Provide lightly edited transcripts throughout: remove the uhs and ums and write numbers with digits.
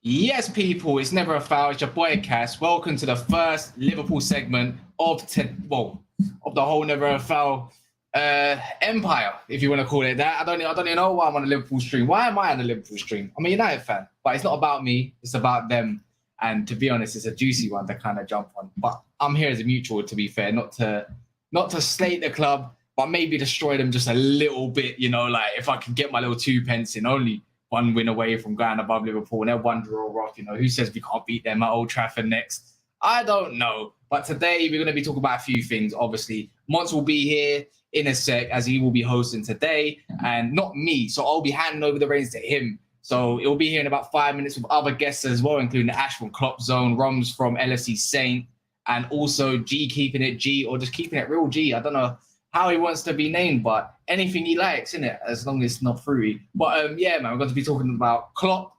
Yes, people, it's never a foul. It's your boy Cass. Welcome to the first Liverpool segment of of the whole never a foul empire, if you want to call it that. I don't even know why I'm on a Liverpool stream. Why am I on a Liverpool stream? I'm a United fan, but it's not about me. It's about them. And to be honest, it's a juicy one to kind of jump on. But I'm here as a mutual, to be fair, not to slate the club, but maybe destroy them just a little bit. You know, like if I could get my little 2 pence in, only one win away from going above Liverpool, and they're one draw off. You know, who says we can't beat them at Old Trafford next? I don't know. But today we're going to be talking about a few things. Obviously, Monts will be here in a sec as he will be hosting today, and not me. So I'll be handing over the reins to him. So it will be here in about 5 minutes with other guests as well, including Ash from Klopp Zone, Romz from LFC Saint, and also G keeping it G, or just keeping it real G. I don't know how he wants to be named, but anything he likes, innit? As long as it's not fruity. But yeah, man, we're going to be talking about Klopp.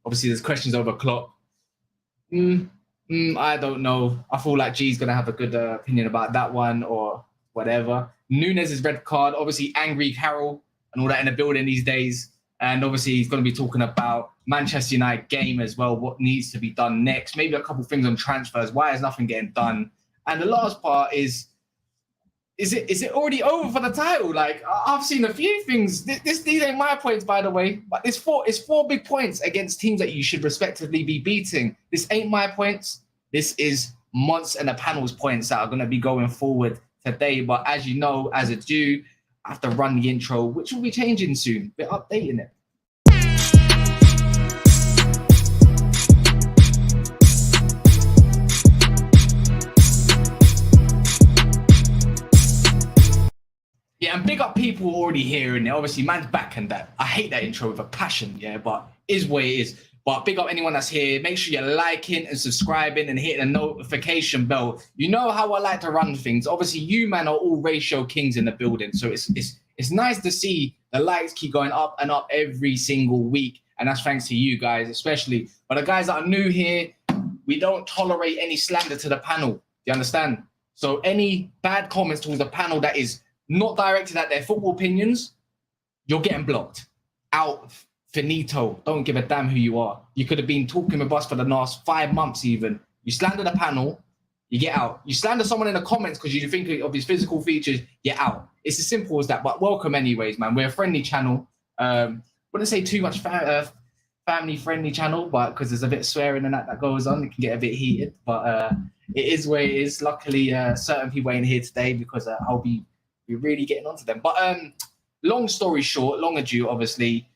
Obviously, there's questions over Klopp. I don't know. I feel like G's going to have a good opinion about that one or whatever. NUNEZ's red card, obviously angry Carroll and all that in the building these days. And obviously he's going to be talking about Manchester United game as well, what needs to be done next. Maybe a couple of things on transfers. Why is nothing getting done? And the last part is it already over for the title? Like, I've seen a few things. These ain't my points, by the way, but it's four big points against teams that you should respectively be beating. This ain't my points. This is Monts and the panel's points that are going to be going forward today. But as you know, as a due, I have to run the intro, which will be changing soon. We're updating it. Yeah, and big up people already hearing it. Obviously, man's back and that. I hate that intro with a passion, yeah, but is what it is. But big up anyone that's here. Make sure you're liking and subscribing and hitting the notification bell. You know how I like to run things. Obviously, you man are all ratio kings in the building. So it's nice to see the likes keep going up and up every single week. And that's thanks to you guys, especially. But the guys that are new here, we don't tolerate any slander to the panel. Do you understand? So any bad comments towards the panel that is not directed at their football opinions, you're getting blocked. Out. Finito. Don't give a damn who you are. You could have been talking with us for the last 5 months even. You slander the panel, you get out. You slander someone in the comments because you think of his physical features, you're out. It's as simple as that. But welcome anyways, man. We're a friendly channel. Wouldn't say too much family-friendly channel, but because there's a bit of swearing and that goes on, it can get a bit heated. But it is where it is. Luckily, certain people ain't here today because I'll be really getting onto them. But long story short, long ado, obviously,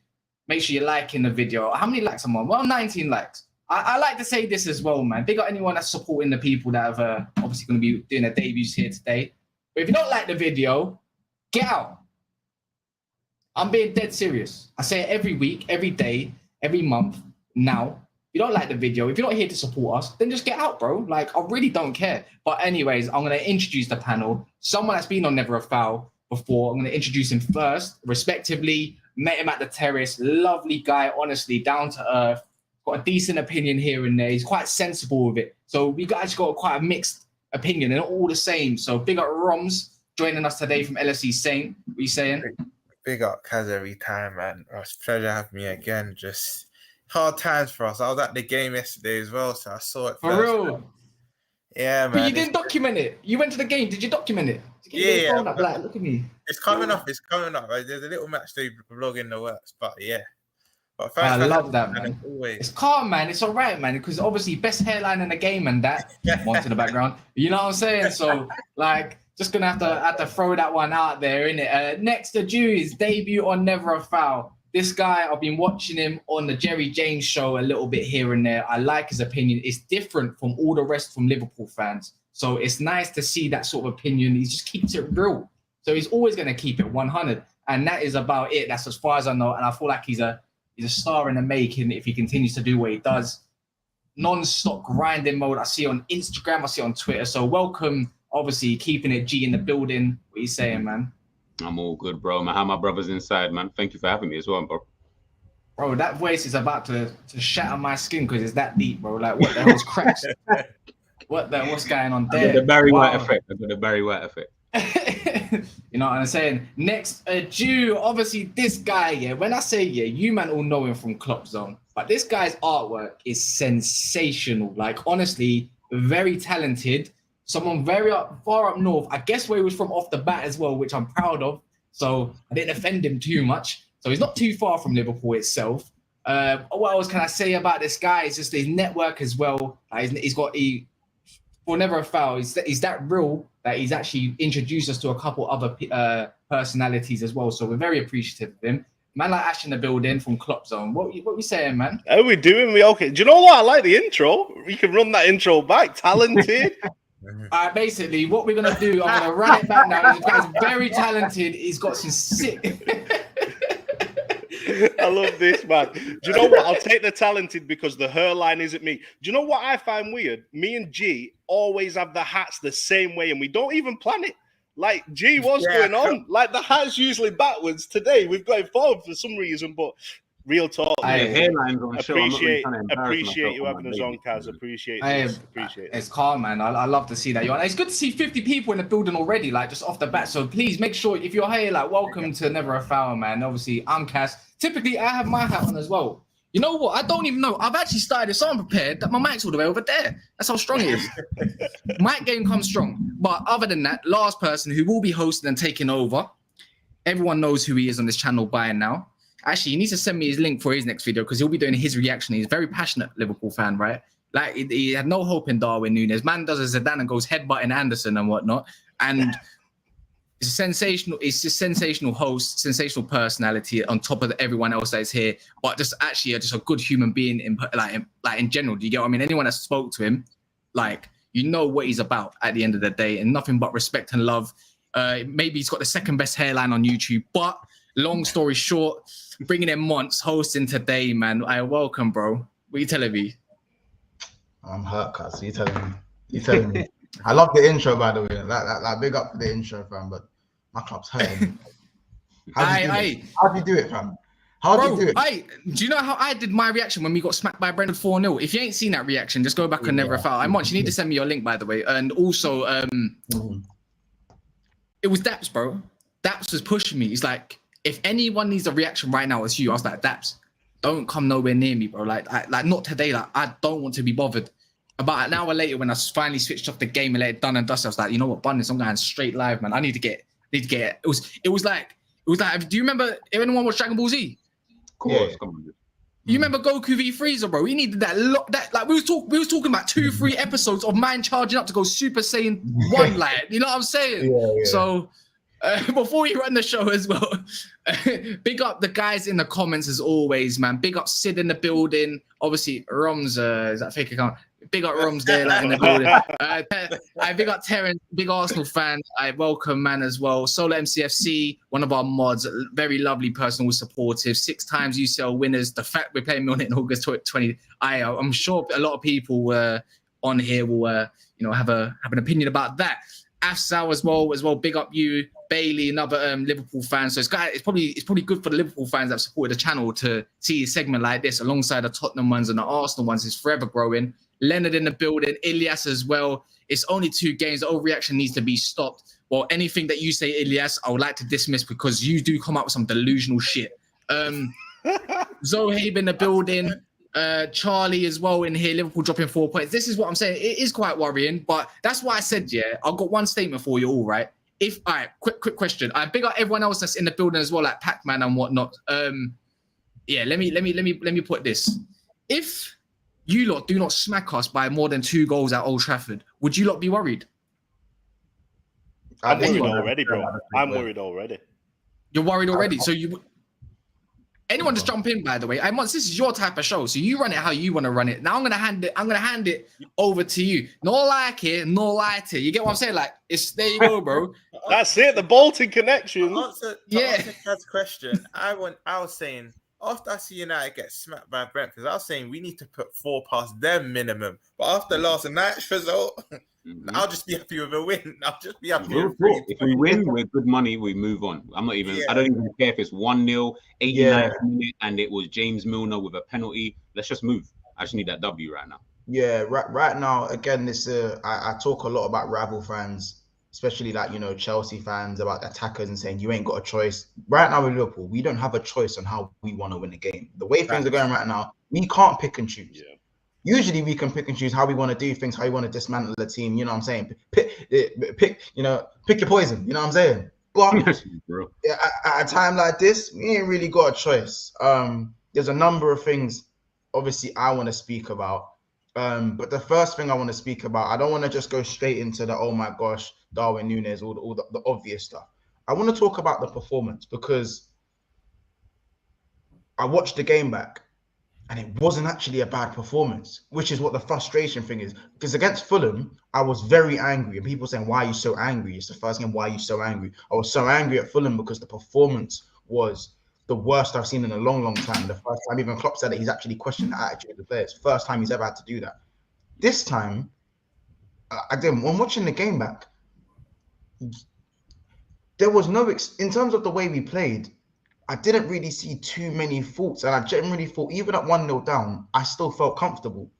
make sure you're liking the video. How many likes am I on? Well, 19 likes. I like to say this as well, man. Big up anyone that's supporting the people that have obviously going to be doing their debuts here today. But if you don't like the video, get out. I'm being dead serious. I say it every week, every day, every month. Now, if you don't like the video, if you're not here to support us, then just get out, bro. Like, I really don't care. But anyways, I'm going to introduce the panel. Someone that's been on Never a Foul before. I'm going to introduce him first, respectively. Met him at the terrace. Lovely guy, honestly, down to earth. Got a decent opinion here and there. He's quite sensible with it. So we guys got quite a mixed opinion and not all the same. So big up Romz joining us today from LFC Saint. What are you saying? Big up Kaz every time, man. It's a pleasure having me again. Just hard times for us. I was at the game yesterday as well, so I saw it For real? Yeah, man. But you didn't document it. You went to the game. Did you document it? Yeah. Like, look at me. It's coming up. It's coming up. There's a little match day vlog in the works, but yeah. But I love that, man. It's calm, man. It's all right, man, because obviously best hairline in the game and that. One to the background. You know what I'm saying? So, like, just going to have to throw that one out there, innit? Next to Jew's debut on Never a Foul. This guy, I've been watching him on the Jerry James show a little bit here and there. I like his opinion. It's different from all the rest from Liverpool fans. So it's nice to see that sort of opinion. He just keeps it real. So he's always going to keep it 100. And that is about it. That's as far as I know. And I feel like he's a star in the making if he continues to do what he does. Non-stop grinding mode. I see on Instagram. I see on Twitter. So welcome, obviously, keeping it G in the building. What are you saying, man? I'm all good, bro. Man, how my brothers inside, man. Thank you for having me as well, bro. Bro, that voice is about to shatter my skin because it's that deep, bro. Like, what the hell's cracks? What's going on there? The Barry White effect. The Barry White effect. You know what I'm saying? Next, Jew. Obviously, this guy, yeah. When I say yeah, you man all know him from Klopp Zone, but this guy's artwork is sensational. Like honestly, very talented. Someone very far up north. I guess where he was from off the bat as well, which I'm proud of. So I didn't offend him too much. So he's not too far from Liverpool itself. What else can I say about this guy? It's just his network as well. He's got will never foul. He's that real that he's actually introduced us to a couple other personalities as well. So we're very appreciative of him. Man like Ash in the building from Klopp Zone. What we saying, man? How are we doing? We okay? Do you know what? I like the intro. We can run that intro back. Talented. Basically, what we're gonna do, I'm gonna run it back now. This guy's very talented. He's got some sick. I love this, man. Do you know what? I'll take the talented because the hairline isn't me. Do you know what I find weird? Me and G always have the hats the same way, and we don't even plan it. Like, G, what's going on? Like, the hat's usually backwards. Today, we've got it forward for some reason, but real talk. Appreciate you having us on, Kaz. Appreciate it. It's calm, man. I love to see that. It's good to see 50 people in the building already, like, just off the bat. So please make sure, if you're here, like, welcome to Never a Foul, man. Obviously, I'm Kaz. Typically, I have my hat on as well. You know what? I don't even know. I've actually started this on prepared that my mic's all the way over there. That's how strong it is. Mic game comes strong. But other than that, last person who will be hosting and taking over, everyone knows who he is on this channel by now. Actually, he needs to send me his link for his next video because he'll be doing his reaction. He's a very passionate Liverpool fan, right? Like, he had no hope in Darwin Nunez. Man does a Zidane and goes headbutting Anderson and whatnot. And it's a sensational host, sensational personality on top of everyone else that is here, but just actually just a good human being in general. Do you get what I mean? Anyone that spoke to him, like, you know what he's about at the end of the day, and nothing but respect and love. Maybe he's got the second best hairline on YouTube, but long story short, bringing in Monts hosting today, man. I welcome, bro. What are you telling me? I'm hurt, cuz. You telling me. I love the intro, by the way. Like big up for the intro, fam. But my club's hurting. How do you do it, fam? How do you do it? Do you know how I did my reaction when we got smacked by Brentford 4-0? If you ain't seen that reaction, just go back and Never a Foul. Monts, you need to send me your link, by the way. And also, it was Daps, bro. Daps was pushing me. He's like, if anyone needs a reaction right now, it's you. I was like, Daps, don't come nowhere near me, bro. Like not today. Like, I don't want to be bothered. About an hour later, when I finally switched off the game and let it done and dust, I was like, you know what, bun this. I'm going straight live, man. I need to get it. It was like. Do you remember if anyone watched Dragon Ball Z? Of course, come on. You remember Goku v Frieza, bro? We needed that. Like we was talking about 2-3 episodes of man charging up to go Super Saiyan 1, like, you know what I'm saying? Yeah. So. Before we run the show as well, big up the guys in the comments as always, man. Big up Sid in the building. Obviously, Romz, is that fake account? Big up Romz there, like, in the building. I big up Terrence, big Arsenal fan. I welcome, man, as well. Solo MCFC, one of our mods, very lovely person, always supportive. 6 times UCL winners. The fact we're playing on it in August 20. I'm sure a lot of people on here will, have an opinion about that. Afsal as well. Big up you, Bailey, another Liverpool fan. So it's probably good for the Liverpool fans that have supported the channel to see a segment like this alongside the Tottenham ones and the Arsenal ones. It's forever growing. Leonard in the building, Ilyas as well. It's only 2 games. The overreaction needs to be stopped. Well, anything that you say, Ilyas, I would like to dismiss because you do come up with some delusional shit. Zohaib in the building. Charlie as well in here. Liverpool dropping 4 points. This is what I'm saying. It is quite worrying, but that's why I said, I've got one statement for you all, right? Quick question. I big up everyone else that's in the building as well, like Pac-Man and whatnot. Let me put this. If you lot do not smack us by more than 2 goals at Old Trafford, would you lot be worried? I'm worried already, bro. I'm worried already. You're worried already? So you... Anyone just jump in, by the way. This is your type of show, so you run it how you want to run it. Now I'm gonna hand it over to you. No like it, no light it. You get what I'm saying? Like, there you go, bro. That's it. The Bolton connection. To answer that question, I was saying after I see United get smacked by Brentford, I was saying we need to put 4 past them minimum. But after last night's result, I'll just be happy with a win. I'll just be happy with 3 If we win, we're good money. We move on. I don't even care if it's 1-0, 89th minute, and it was James Milner with a penalty. Let's just move. I just need that W right now. Yeah, right now, again, this I talk a lot about rival fans especially like, Chelsea fans about attackers and saying you ain't got a choice. Right now with Liverpool, we don't have a choice on how we want to win the game. The way things are going right now, we can't pick and choose. Yeah. Usually we can pick and choose how we want to do things, how we want to dismantle the team. You know what I'm saying? Pick your poison. You know what I'm saying? But at a time like this, we ain't really got a choice. There's a number of things, obviously, I want to speak about. But the first thing I want to speak about, I don't want to just go straight into the, oh my gosh, Darwin Núñez, all the obvious stuff. I want to talk about the performance because I watched the game back and it wasn't actually a bad performance, which is what the frustration thing is. Because against Fulham, I was very angry. And people saying, why are you so angry? It's the first game, why are you so angry? I was so angry at Fulham because the performance was the worst I've seen in a long, long time. The first time even Klopp said that he's actually questioned the attitude of the players. First time he's ever had to do that. This time, again, when watching the game back, there was no, in terms of the way we played, I didn't really see too many faults. And I generally thought, even at 1-0 down, I still felt comfortable,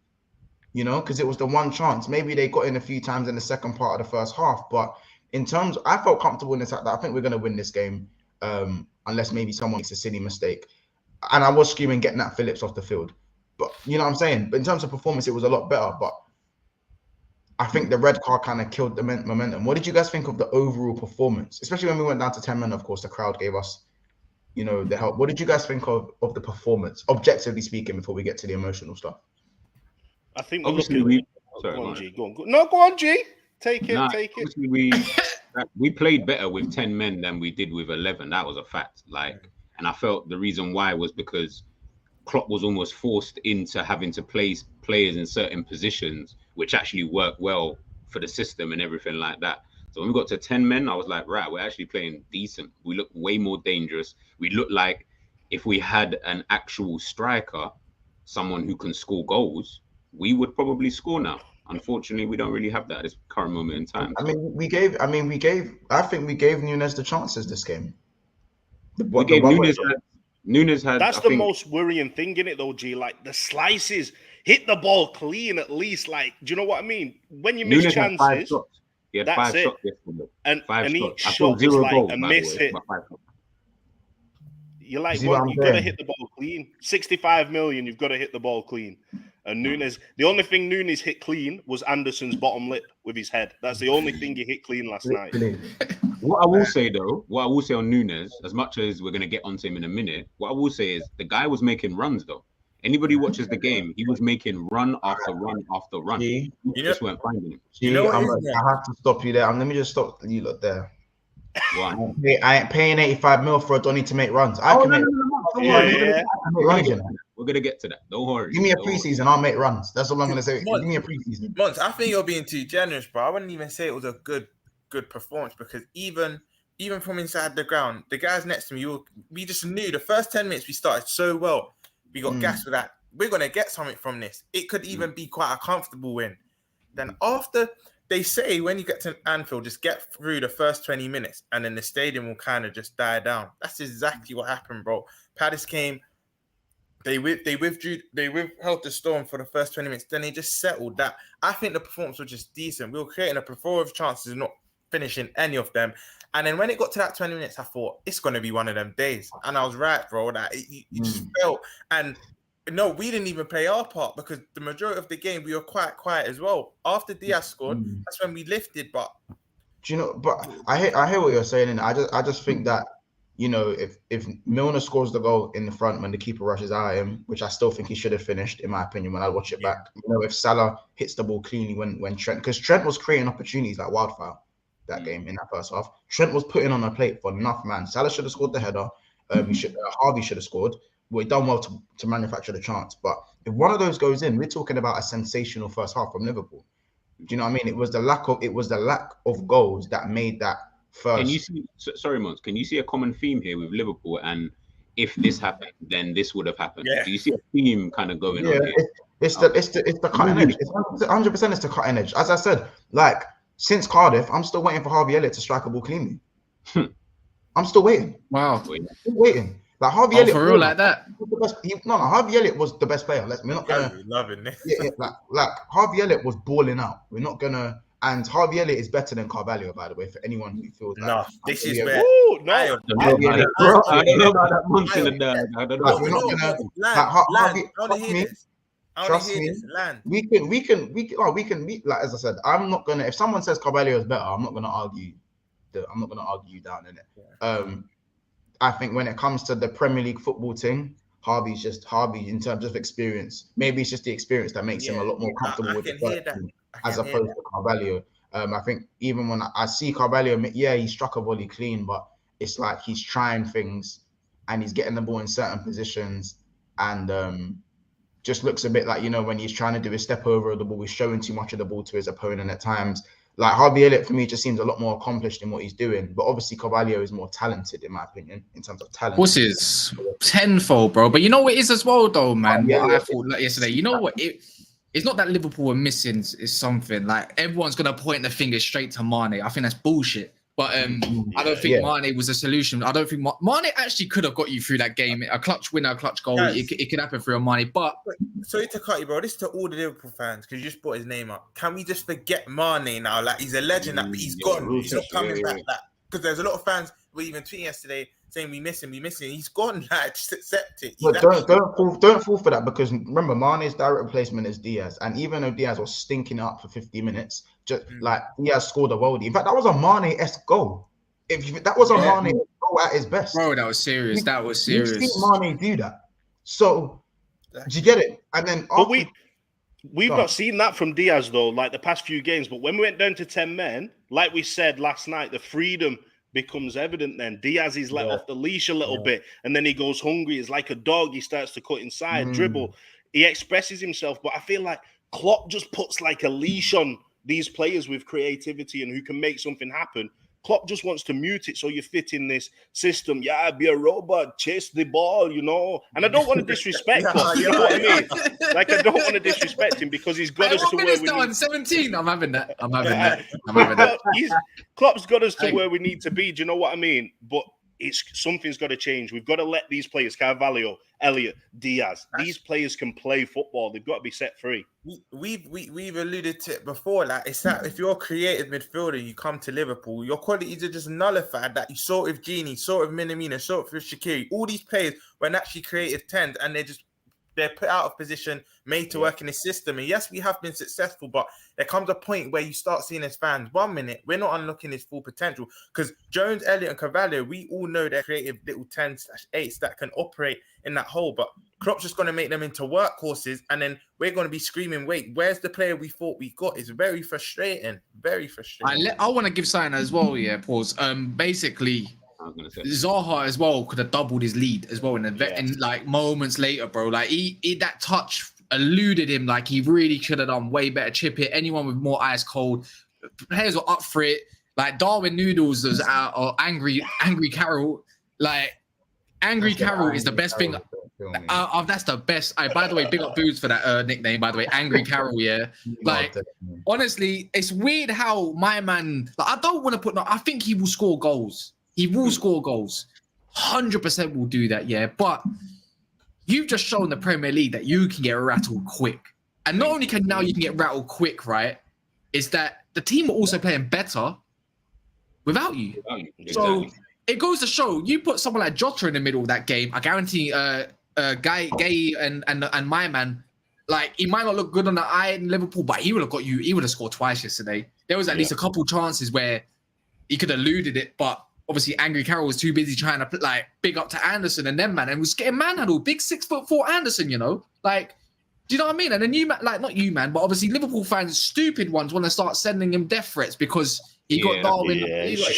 because it was the one chance. Maybe they got in a few times in the second part of the first half. But in terms, I felt comfortable in the fact that I think we're going to win this game, unless maybe someone makes a silly mistake. And I was screaming, get Nat Phillips off the field. But you know what I'm saying? But in terms of performance, it was a lot better. But I think the red card kind of killed the momentum. What did you guys think of the overall performance? Especially when we went down to 10 men, of course, the crowd gave us the help. What did you guys think of the performance, objectively speaking, before we get to the emotional stuff? I think obviously go on, G. Go on. No, go on, G. Take it. Obviously we played better with 10 men than we did with 11. That was a fact. And I felt the reason why was because Klopp was almost forced into having to place players in certain positions, which actually worked well for the system and everything like that. So when we got to 10 men, I was like, right, we're actually playing decent. We look way more dangerous. We look like if we had an actual striker, someone who can score goals, we would probably score now. Unfortunately, we don't really have that at this current moment in time. I think we gave Núñez the chances this game. Núñez had. That's the most worrying thing in it, though, G. Like the slices, hit the ball clean at least. Like, do you know what I mean? When you miss chances, he had 5 shots yesterday. And each shot was like a miss hit. You're like, you've got to hit the ball clean. 65 million, you've got to hit the ball clean. And Núñez, the only thing Núñez hit clean was Anderson's bottom lip with his head. That's the only thing he hit clean last night. What I will say on Núñez, as much as we're going to get onto him in a minute, what I will say is the guy was making runs, though. Anybody watches the game, he was making run after run after run. You just weren't finding him. I have to stop you there. Let me just stop you lot there. I ain't paying 85 mil for a Donny to make runs. We're gonna get to that. Don't worry. Give me a preseason, I'll make runs. That's all I'm gonna say. Give me a preseason. Monts, I think you're being too generous, bro. I wouldn't even say it was a good performance because even from inside the ground, the guys next to me, we just knew the first 10 minutes we started so well. We got gas with that. We're gonna get something from this. It could even be quite a comfortable win. Then after. They say when you get to Anfield, just get through the first 20 minutes and then the stadium will kind of just die down. That's exactly what happened, bro. Palace came, they withheld the storm for the first 20 minutes. Then they just settled that. I think the performance was just decent. We were creating a plethora of chances and not finishing any of them. And then when it got to that 20 minutes, I thought, it's going to be one of them days. And I was right, bro. That you just felt. And no, we didn't even play our part because the majority of the game we were quite quiet as well. After Diaz scored, that's when we lifted. But do you know? But I hear what you're saying, and I just think that if Milner scores the goal in the front when the keeper rushes at him, which I still think he should have finished, in my opinion, when I watch it back. If Salah hits the ball cleanly when Trent, because Trent was creating opportunities like wildfire that game in that first half. Trent was putting on a plate for enough man. Salah should have scored the header. Harvey should have scored. We've done well to manufacture the chance, but if one of those goes in, we're talking about a sensational first half from Liverpool. Do you know what I mean? It was the lack of goals that made that first. Can you see? Sorry, Monts. Can you see a common theme here with Liverpool? And if this happened, then this would have happened. Yeah. Do you see a theme kind of going on here? It's the cutting edge. It's 100%. It's the cutting edge. As I said, like since Cardiff, I'm still waiting for Harvey Elliott to strike a ball cleanly. I'm still waiting. Wow. Still waiting. Like Harvey Elliott, for real, like that. Harvey Elliott was the best player. We're not gonna loving this. Like Harvey Elliott was balling out. We're not gonna. And Harvey Elliott is better than Carvalho, by the way, for anyone who feels like. No, this is where. Ooh, no. I don't know about that, bro. I don't know about that Monts in the dog. I don't know. Like, we're not gonna. Land. I want to hear this. Trust me. Land. We can. Like as I said, I'm not gonna. If someone says Carvalho is better, I'm not gonna argue. I'm not gonna argue you down in it. Yeah. I think when it comes to the Premier League football thing, Harvey in terms of experience. Maybe it's just the experience that makes him a lot more comfortable with the first team, as opposed to Carvalho. I think even when I see Carvalho, yeah, he struck a volley clean, but it's like he's trying things and he's getting the ball in certain positions and just looks a bit like, you know, when he's trying to do a step over of the ball, he's showing too much of the ball to his opponent at times. Like Harvey Elliott, for me, just seems a lot more accomplished in what he's doing. But obviously, Carvalho is more talented, in my opinion, in terms of talent. What's his tenfold, bro? But you know what it is as well, though, man. Yeah, what I thought like yesterday. You know what? It's not that Liverpool are missing. Is something like everyone's gonna point the finger straight to Mane. I think that's bullshit. But I don't think Mane was a solution. I don't think Mane actually could have got you through that game. A clutch winner, a clutch goal. Guys, it could happen through a Mane. But sorry to cut you, bro. This is to all the Liverpool fans because you just brought his name up. Can we just forget Mane now? Like he's a legend. That he's gone. He's not coming back. Because there's a lot of fans were even tweeting yesterday saying we miss him. He's gone. Like just accept it. But don't fall for that because remember Mane's direct replacement is Diaz, and even though Diaz was stinking up for 50 minutes, just like Diaz scored a worldie. In fact, that was a Mane-esque goal. That was a Mane goal at his best, bro. That was serious. You've seen Mane do that. So do you get it? And then but we've not seen that from Diaz though, like the past few games. But when we went down to 10 men, like we said last night, the freedom becomes evident then. Diaz is let off the leash a little bit, and then he goes hungry. It's like a dog. He starts to cut inside, dribble. He expresses himself. But I feel like Klopp just puts like a leash on these players with creativity and who can make something happen. Klopp just wants to mute it so you fit in this system. Yeah, be a robot, chase the ball, you know. And I don't want to disrespect Klopp, you know what I mean? Like, I don't want to disrespect him because he's got us to where we need. 17. I'm having that. Klopp's got us to where we need to be. Do you know what I mean? But something's got to change. We've got to let these players, Carvalho, Elliott, Diaz, these players can play football. They've got to be set free. We've alluded to it before. Like it's that if you're a creative midfielder, you come to Liverpool, your qualities are just nullified. That you saw it with Gini, saw it with Minamino, saw it with Shaqiri. All these players were actually creative tens, and they're put out of position, made to work in the system. And yes, we have been successful, but there comes a point where you start seeing as fans, 1 minute, we're not unlocking his full potential. Because Jones, Elliott, and Carvalho, we all know they're creative little 10/8s that can operate in that hole. But Klopp's just going to make them into workhorses, and then we're going to be screaming, wait, where's the player we thought we got? It's very frustrating. Very frustrating. I want to give something as well, pause. Basically, Zaha as well could have doubled his lead as well in like moments later, bro. Like he that touch eluded him. Like he really should have done way better. Chip it. Anyone with more ice cold players were up for it. Like Darwin Noodles was out, or Angry Carroll. Like Angry Carroll is the best thing. That's the best. By the way, big up Boots for that nickname. By the way, Angry Carroll. Yeah, like honestly, it's weird how my man. Like, I don't want to put. I think he will score goals. He will score goals. 100% will do that, yeah. But you've just shown the Premier League that you can get rattled quick. And not only can you can get rattled quick, right? Is that the team are also playing better without you. Exactly. So it goes to show you put someone like Jota in the middle of that game. I guarantee Gay and my man, like he might not look good on the eye in Liverpool, but he would have got you. He would have scored twice yesterday. There was at least a couple chances where he could have eluded it, but obviously, Angry Carroll was too busy trying to like big up to Anderson and them, man, and was getting manhandled. Big 6'4" Anderson, you know, like, do you know what I mean? And then you, like, not you, man, but obviously Liverpool fans, stupid ones, want to start sending him death threats because he got Darwin.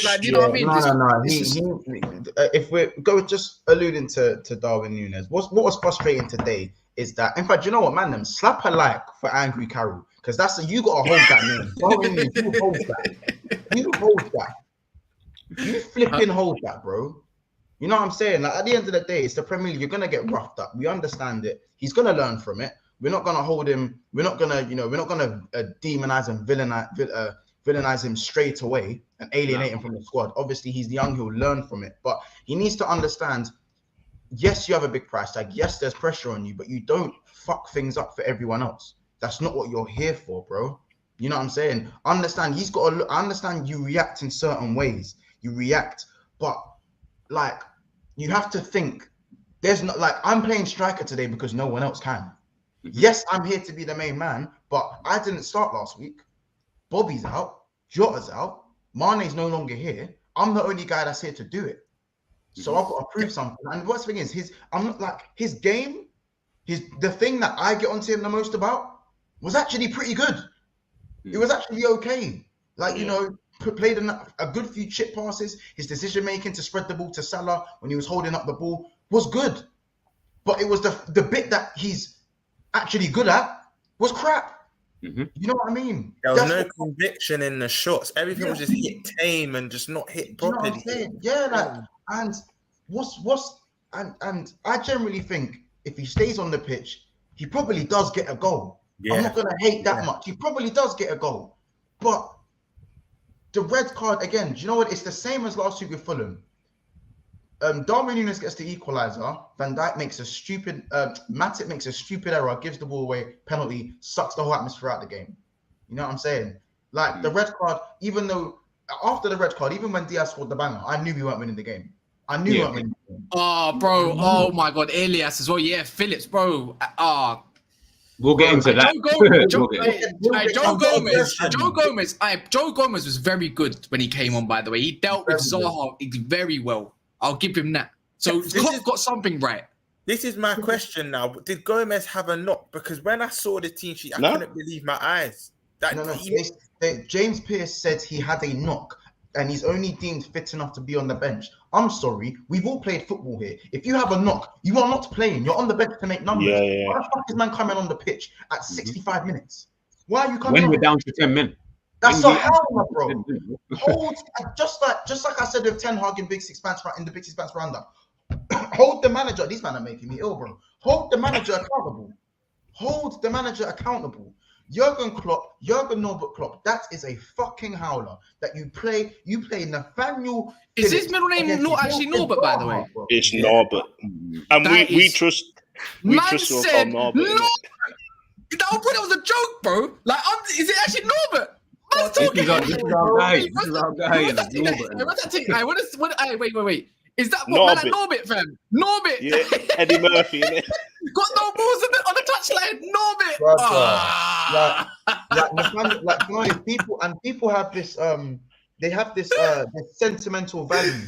Like, you know what I mean? No. If we're just alluding to Darwin Núñez, what was frustrating today is that, in fact, you know what, man, them slap a like for Angry Carroll because you got to hold that name. Darwin Núñez, you hold that. You hold that. You flipping hold that, bro. You know what I'm saying? Like at the end of the day, it's the Premier League. You're gonna get roughed up. We understand it. He's gonna learn from it. We're not gonna hold him. We're not gonna demonize and villainize him straight away and alienate him from the squad. Obviously, he's young. He'll learn from it, but he needs to understand. Yes, you have a big price tag. Yes, there's pressure on you, but you don't fuck things up for everyone else. That's not what you're here for, bro. You know what I'm saying? Understand, he's got to look. I understand you react in certain ways. You react, but like you have to think. There's not like I'm playing striker today because no one else can. Yes, I'm here to be the main man, but I didn't start last week. Bobby's out, Jota's out, Mane's no longer here. I'm the only guy that's here to do it. So I've got to prove something. And the worst thing is I'm not like his game, the thing that I get onto him the most about was actually pretty good. It was actually okay. Like, you know, played a good few chip passes. His decision making to spread the ball to Salah when he was holding up the ball was good. But it was the bit that he's actually good at was crap. You know what I mean? There was no conviction in the shots. Everything was just hit tame and just not hit properly. You know what I'm saying? Yeah, like, and and I generally think if he stays on the pitch, he probably does get a goal. I'm not gonna hate that much. He probably does get a goal. But the red card again, do you know what? It's the same as last week with Fulham. Darwin Núñez gets the equalizer. Van Dijk makes a stupid. Matip makes a stupid error, gives the ball away, penalty, sucks the whole atmosphere out of the game. You know what I'm saying? Like the red card, even though after the red card, even when Diaz scored the banger, I knew we weren't winning the game. I knew we weren't winning the game. Oh, bro. Oh my God, Elias as well. Yeah, Phillips, bro. We'll get into that. Joe Gomez was very good when he came on, by the way. He dealt with Zaha very well. I'll give him that. So Klopp got something right. This is my question now. Did Gomez have a knock? Because when I saw the team sheet, I couldn't believe my eyes. James Pearce said he had a knock and he's only deemed fit enough to be on the bench. I'm sorry, we've all played football here. If you have a knock, you are not playing. You're on the bench to make numbers. Why the fuck is man coming on the pitch at 65 minutes? Why are you coming when we're down to 10 men? That's a hell, bro. Hold, just like I said with Ten Hag in the Big Six roundup. Hold the manager. These men are making me ill, bro. Hold the manager accountable. Hold the manager accountable. Jurgen Norbert Klopp. That is a fucking howler. That you play Nathaniel. Is his middle name not actually Norbert, by the way? It's Norbert, and we trust. We trust Norbert. That was a joke, bro. Like, is it actually Norbert? This is our guy. Wait. Is that what man Norbert, fam? Norbert. Yeah, Eddie Murphy. Innit? Got no balls on the touchline. Norbert. People have this. They have this sentimental value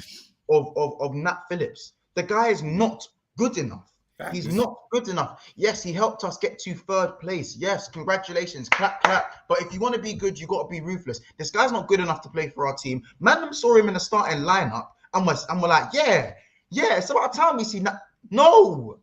of Nat Phillips. The guy is not good enough. He's not good enough. Yes, he helped us get to third place. Yes, congratulations, clap, clap. But if you want to be good, you got to be ruthless. This guy's not good enough to play for our team. Man, saw him in the starting lineup, and we're like, yeah. It's about time we see that. No.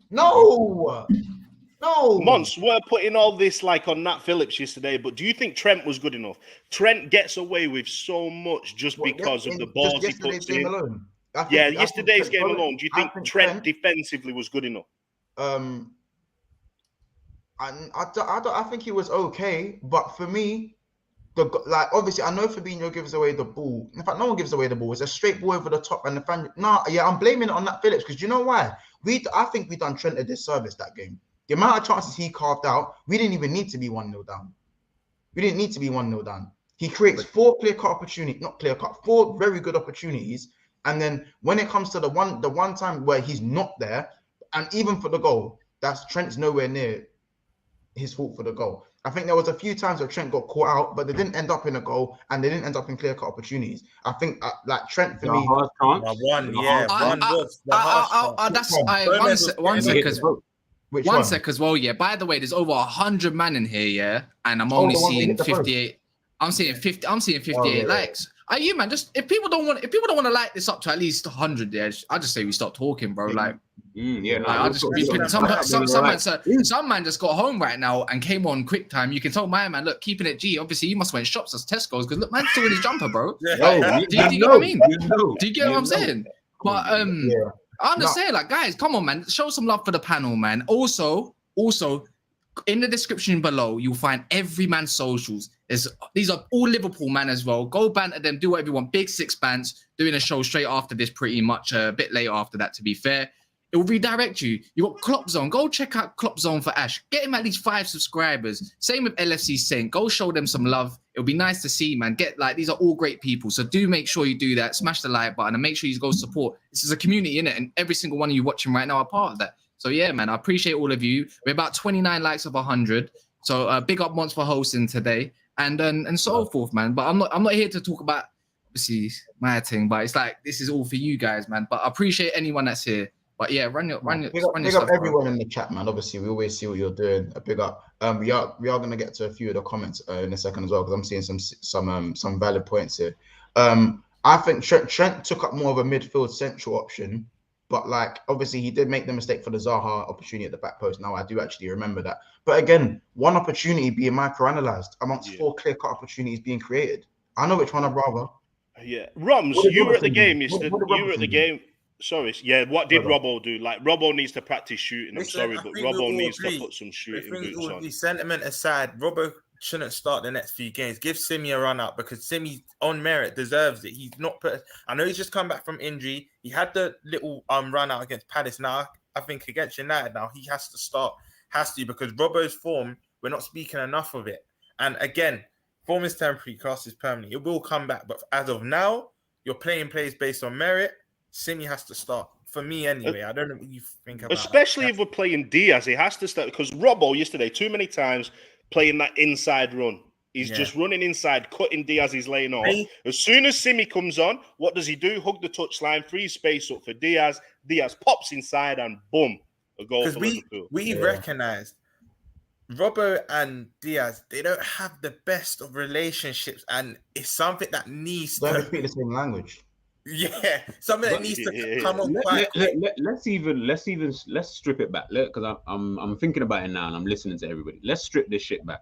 Monts, we're putting all this like on Nat Phillips yesterday, but do you think Trent was good enough? Trent gets away with so much just because of the balls he puts in. Yesterday's game alone. Do you think Trent defensively was good enough? I think he was okay, but for me, obviously I know Fabinho gives away the ball. In fact, no one gives away the ball. It's a straight ball over the top, and I'm blaming it on that Phillips because you know why? I think we done Trent a disservice that game. The amount of chances he carved out, we didn't even need to be 1-0 down. He creates four very good opportunities, and then when it comes to the one time where he's not there. And even for the goal, Trent's nowhere near his fault for the goal. I think there was a few times where Trent got caught out, but they didn't end up in a goal and they didn't end up in clear-cut opportunities. I think Trent for me. One sec as well. Yeah. By the way, there's over 100 man in here. Yeah, and I'm only seeing 58. I'm seeing 58 likes. Are you, man? Just if people don't want to like this up to at least 100, yeah, I just say we stop talking, bro. Like, some man just got home right now and came on quick time. You can tell my man, look, keeping it G. Obviously, you must went shops as Tesco's because look, man's still in his jumper, bro. Do you get what I mean? Do you get what I'm saying? But I'm just saying, like, guys, come on, man, show some love for the panel, man. Also, in the description below, you'll find every man's socials. These are all Liverpool man as well. Go banter them, do whatever you want. Big Six bands doing a show straight after this, pretty much a bit later after that, to be fair. It will redirect you. You got Klopp Zone. Go check out Klopp Zone for Ash. Get him at least 5 subscribers. Same with LFC Saint. Go show them some love. It'll be nice to see, man. These are all great people. So do make sure you do that. Smash the like button and make sure you go support. This is a community, innit? And every single one of you watching right now are part of that. So yeah, man, I appreciate all of you. We're about 29 likes of 100. So big up Monts for hosting today and so forth, man. But I'm not here to talk about obviously my thing, but it's like this is all for you guys, man. But I appreciate anyone that's here. But yeah, run your big stuff, up everyone in the chat, man. Obviously, we always see what you're doing. A big up. We are gonna get to a few of the comments in a second as well because I'm seeing some valid points here. I think Trent took up more of a midfield central option, but like obviously he did make the mistake for the Zaha opportunity at the back post. Now I do actually remember that. But again, one opportunity being microanalyzed amongst 4 clear-cut opportunities being created. I know which one I'd rather. Yeah, Romz, you were at the game. You were at the game. Sorry, yeah. What did Robbo do? Like Robbo needs to practice shooting. I'm sorry, but Robbo needs to put some shooting boots on. Sentiment aside, Robbo shouldn't start the next few games. Give Simi a run out because Simi on merit deserves it. He's not put. I know he's just come back from injury. He had the little run out against Palace. Now I think against United now he has to start. Because Robbo's form, we're not speaking enough of it. And again, form is temporary, class is permanent. It will come back, but as of now, you're playing plays based on merit. Simi has to start for me anyway. I don't know what you think about especially if we're playing Diaz, he has to start because Robbo yesterday too many times playing that inside run. He's just running inside, cutting Diaz's lane off. As soon as Simi comes on, what does he do? Hug the touchline, free space up for Diaz. Diaz pops inside and boom, a goal for Liverpool. We recognized Robbo and Diaz, they don't have the best of relationships, and it's something that needs to speak the same language. Yeah, something that needs to come up. Let's strip it back. Because I'm thinking about it now and I'm listening to everybody. Let's strip this shit back.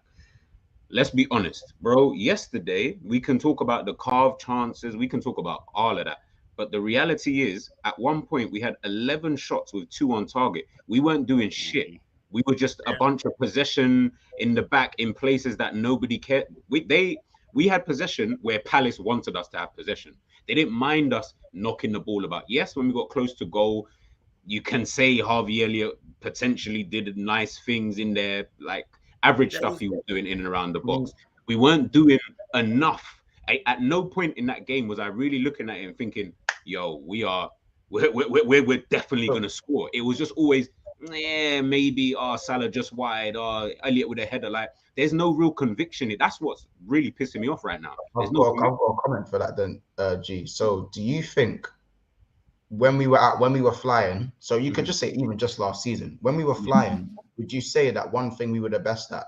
Let's be honest, bro. Yesterday we can talk about the carved chances, we can talk about all of that. But the reality is, at one point we had 11 shots with 2 on target. We weren't doing shit. We were just a bunch of possession in the back in places that nobody cared. We had possession where Palace wanted us to have possession. They didn't mind us knocking the ball about. Yes, when we got close to goal, you can say Harvey Elliott potentially did nice things in there, like average stuff he was doing in and around the box. We weren't doing enough. At no point in that game was I really looking at it and thinking, yo, we're definitely going to score. It was just always, maybe Salah just wide, Elliott with a header. Like, there's no real conviction. That's what's really pissing me off right now. I've got a comment for that then, G. So do you think when we were flying, so you could just say even just last season, when we were flying, would you say that one thing we were the best at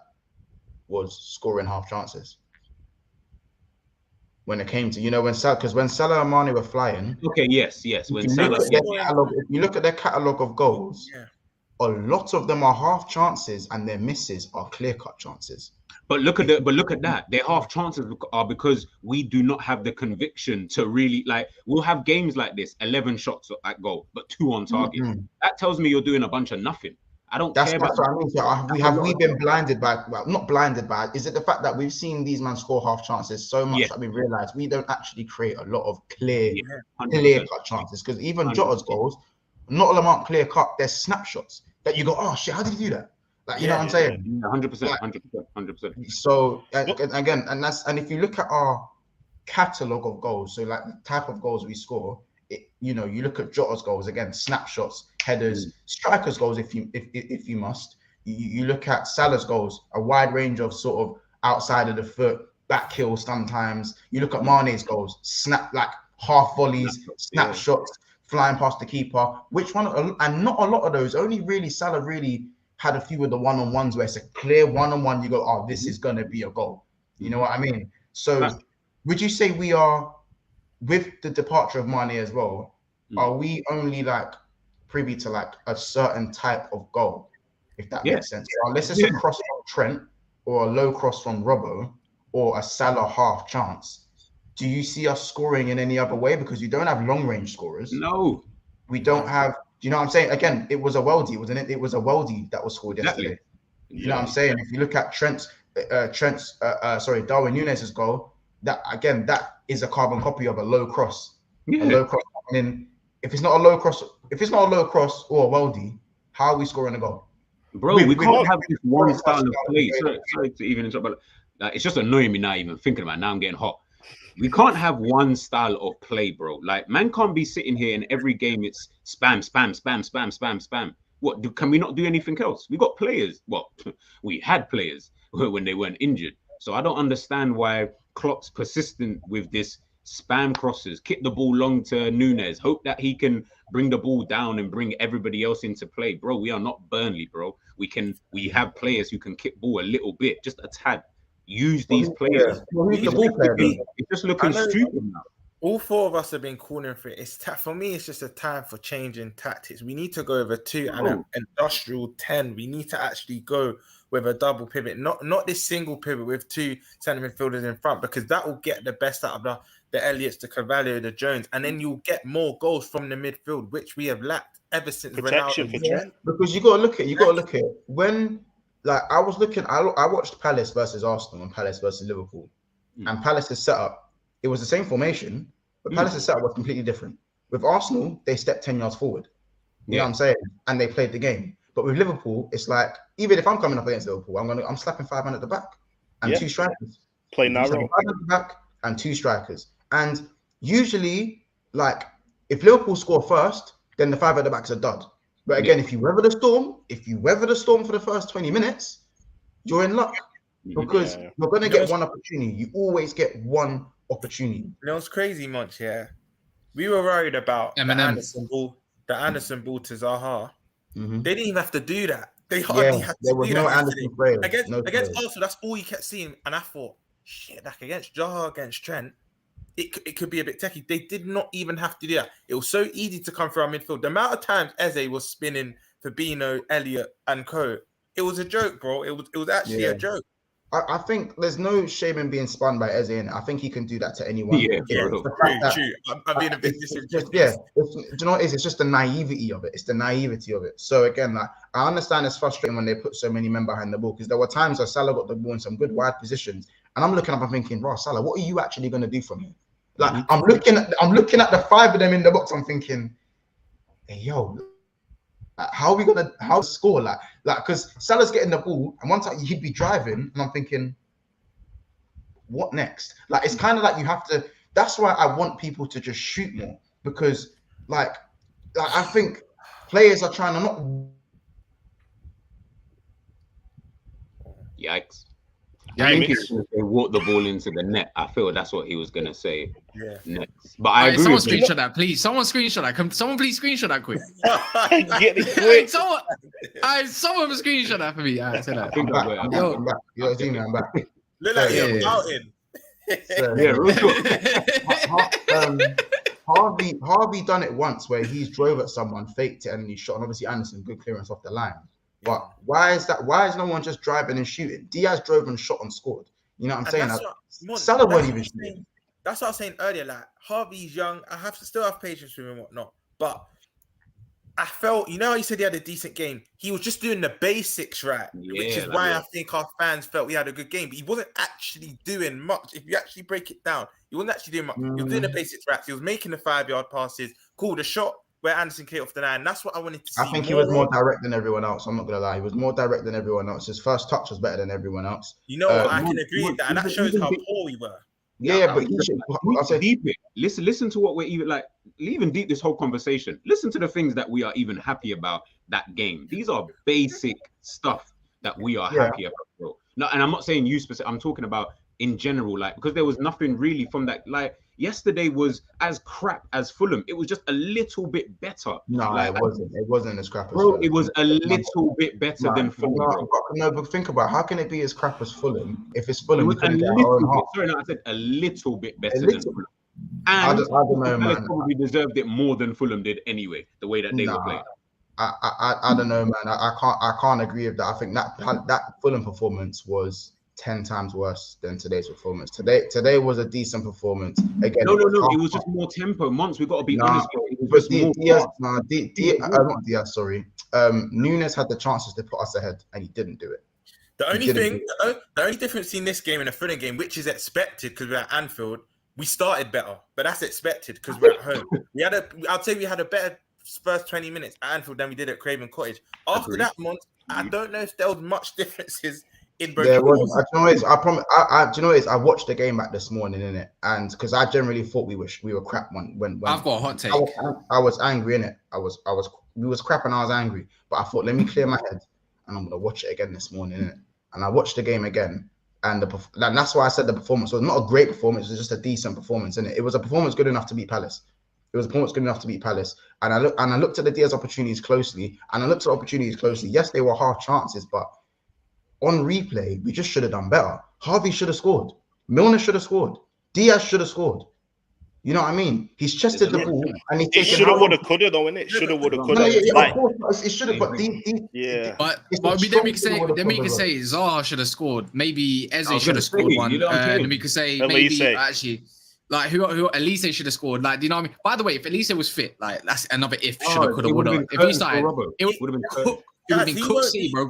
was scoring half chances? When it came to, when Salah and Mane were flying. Okay, yes. When Salah, if you look at their catalogue of goals, a lot of them are half chances and their misses are clear-cut chances. But look at that. Their half chances are because we do not have the conviction to really, like, we'll have games like this, 11 shots at goal, but 2 on target. That tells me you're doing a bunch of nothing. I don't care about what I mean. So we been blinded by, well, not blinded by, is it the fact that we've seen these men score half chances so much that we realize we don't actually create a lot of clear-cut chances? Because even Jota's goals, not all of them aren't clear-cut. There's snapshots that you go, oh shit, how did you do that? Like, you know what I'm saying? 100%. So again, and if you look at our catalogue of goals, so like the type of goals we score, you look at Jota's goals, again, snapshots, headers, strikers' goals, if you must. You look at Salah's goals, a wide range of sort of outside of the foot, back heel sometimes. You look at Mane's goals, like half volleys, snapshots, flying past the keeper. Which one? And not a lot of those. Only really Salah really had a few of the one-on-ones where it's a clear one-on-one. You go, oh, this is gonna be a goal. You know what I mean? So, would you say we are, with the departure of Mane as well, are we only like privy to like a certain type of goal, if that makes sense? So unless it's a cross from Trent or a low cross from Robbo or a Salah half chance, do you see us scoring in any other way? Because you don't have long range scorers. No, we don't have. Do you know what I'm saying? Again, it was a Weldy, wasn't it? It was a Weldy that was scored yesterday. You know what I'm saying? If you look at Darwin Nunez's goal, that is a carbon copy of a low cross. A low cross. And if it's not a low cross if it's not a low cross or a weldy, how are we scoring a goal? Bro, we can't have this one style of play. Sorry to even interrupt, but it's just annoying me now. Even thinking about it. Now, I'm getting hot. We can't have one style of play, bro. Like, man can't be sitting here and every game it's spam. What can we not do anything else? We got players. Well, we had players when they weren't injured. So I don't understand why Klopp's persistent with this spam crosses, kick the ball long to NUNEZ, hope that he can bring the ball down and bring everybody else into play. Bro, we are not Burnley, bro. We have players who can kick ball a little bit, just a tad. Use these players. It's just looking stupid now. All four of us have been calling for it. For me, it's just a time for changing tactics. We need to go over two and an industrial 10. We need to actually go with a double pivot, not this single pivot with two centre midfielders in front, because that will get the best out of the Elliots, the Carvalho, the Jones, and then you'll get more goals from the midfield, which we have lacked ever since protection Ronaldo. For Trent. Because you got to look at when, like, I watched Palace versus Arsenal and Palace versus Liverpool, and Palace's setup, it was the same formation, but Palace's setup was completely different. With Arsenal, they stepped 10 yards forward. You know what I'm saying? And they played the game. But with Liverpool, it's like, even if I'm coming up against Liverpool, I'm slapping 5 men at the back and 2 strikers. Play narrow. 5 at the back and 2 strikers. And usually, like, if Liverpool score first, then the 5 at the back's a dud. But again, if you weather the storm for the first 20 minutes, you're in luck. Because you're going to get one opportunity. You always get one opportunity. You know what's crazy, Monts? Yeah, we were worried about the Anderson ball to Zaha. They didn't even have to do that. They hardly had to do that. There was no Anderson player. Against Arsenal, that's all you kept seeing. And I thought, shit, like against Zaha, against Trent, it could be a bit techie. They did not even have to do that. It was so easy to come through our midfield. The amount of times Eze was spinning Fabinho, Elliott, and co, it was a joke, bro. It was actually a joke. I think there's no shame in being spun by Eze, and I think he can do that to anyone. True. I'm being a bit disingenuous. Do you know what it is? It's just the naivety of it. It's the naivety of it. So again, like, I understand it's frustrating when they put so many men behind the ball, because there were times where Salah got the ball in some good wide positions, and I'm looking up and thinking, "Bro, Salah, what are you actually going to do from here?" Like, I'm looking at the 5 of them in the box. I'm thinking, "Hey, yo, how are we gonna score?" Like, because Salah's getting the ball, and one time he'd be driving, and I'm thinking, what next? Like, it's kind of like you have to. That's why I want people to just shoot more, because like I think players are trying to not. Yikes! I think they walked the ball into the net. I feel that's what he was gonna say. Yeah. Next. But I agree. Someone screenshot that, please. Someone screenshot that. Someone please screenshot that quick. Get it quick. Someone screenshot that for me. I say that. I'm back. You're seeing me. I'm back. Look like you're mountain. Harvey done it once where he's drove at someone, faked it, and he shot. And obviously Anderson, good clearance off the line. But why is that? Why is no one just driving and shooting? Diaz drove and shot and scored. You know what I'm saying? Salah wasn't even shooting. That's what I was saying earlier. Like, Harvey's young. I still have patience with him and whatnot. But I felt, you know how you said he had a decent game? He was just doing the basics right, which is why I think our fans felt he had a good game. But he wasn't actually doing much. If you actually break it down, he wasn't actually doing much. He was doing the basics right. He was making the 5-yard passes, called a shot where Anderson came off the line. That's what I wanted to see. I think he was more direct than everyone else. I'm not going to lie. He was more direct than everyone else. His first touch was better than everyone else. You know what? I can agree with that. And that shows how poor we were. Yeah, but I'll say deep it. Listen to what we're even deep this whole conversation. Listen to the things that we are even happy about that game. These are basic stuff that we are happy about, bro. No, and I'm not saying you specific. I'm talking about in general, like, because there was nothing really from that. Like, yesterday was as crap as Fulham. It was just a little bit better. No, like, it wasn't. It wasn't as crap as bro. Fulham. It was a little bit better than Fulham. No, but think about it. How can it be as crap as Fulham if it's Fulham? It was a little bit. Sorry, no, I said a little bit better than Fulham. And I don't know, man. Probably deserved it more than Fulham did anyway. The way that they were playing. I don't know, man. I can't agree with that. I think that Fulham performance was 10 times worse than today's performance. Today was a decent performance. Again, no. It was just more tempo. Monts, we got to be honest. It was not Diaz. Sorry. NUNEZ had the chances to put us ahead, and he didn't do it. The only difference in this game and the Fulham game, which is expected because we're at Anfield, we started better, but that's expected because we're at home. I'd say we had a better first 20 minutes at Anfield than we did at Craven Cottage. After that month, I don't know if there was much differences in both. There was. Do you know what it is? I promise. Do you know what it is? I watched the game back this morning, innit? And because I generally thought we were crap when I've got a hot take. I was angry, innit? We was crap and I was angry. But I thought, let me clear my head and I'm gonna watch it again this morning, innit? And I watched the game again, and that's why I said the performance was not a great performance. It was just a decent performance, innit? It was a performance good enough to beat Palace. It was a performance good enough to beat Palace. And I looked at the Diaz opportunities closely, Yes, they were half chances, but on replay, we just should have done better. Harvey should have scored. Milner should have scored. Diaz should have scored. You know what I mean? He's chested the ball and he's taken. It should have, would have, could have, though, innit? Should have, would have, could have. Of course, it should have. But but then we can say Zaha should have scored. Maybe Eze should have scored one. And we could say maybe actually, like who Elise should have scored. Like, do you know what I mean? By the way, if Elise was fit, like that's another if. Should have, could have, would have. If he started, it would have been cooked. It would have been cooked, bro.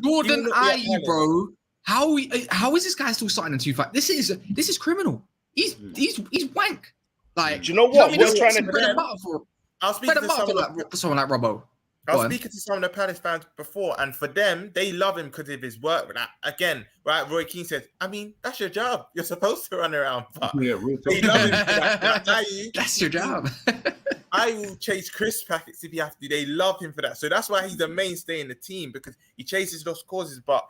Jordan Ayew, bro. How is this guy still starting in 2-5? This is criminal. He's wank. Like, do you know what? We're trying to bread and butter for someone like Robbo. I was speaking to some of the Palace fans before, and for them, they love him because of his work. But again, right? Roy Keane says, I mean, that's your job. You're supposed to run around. But they love him for that. That's your job. I will chase crisp packets if you have to. They love him for that. So that's why he's the mainstay in the team, because he chases lost causes. But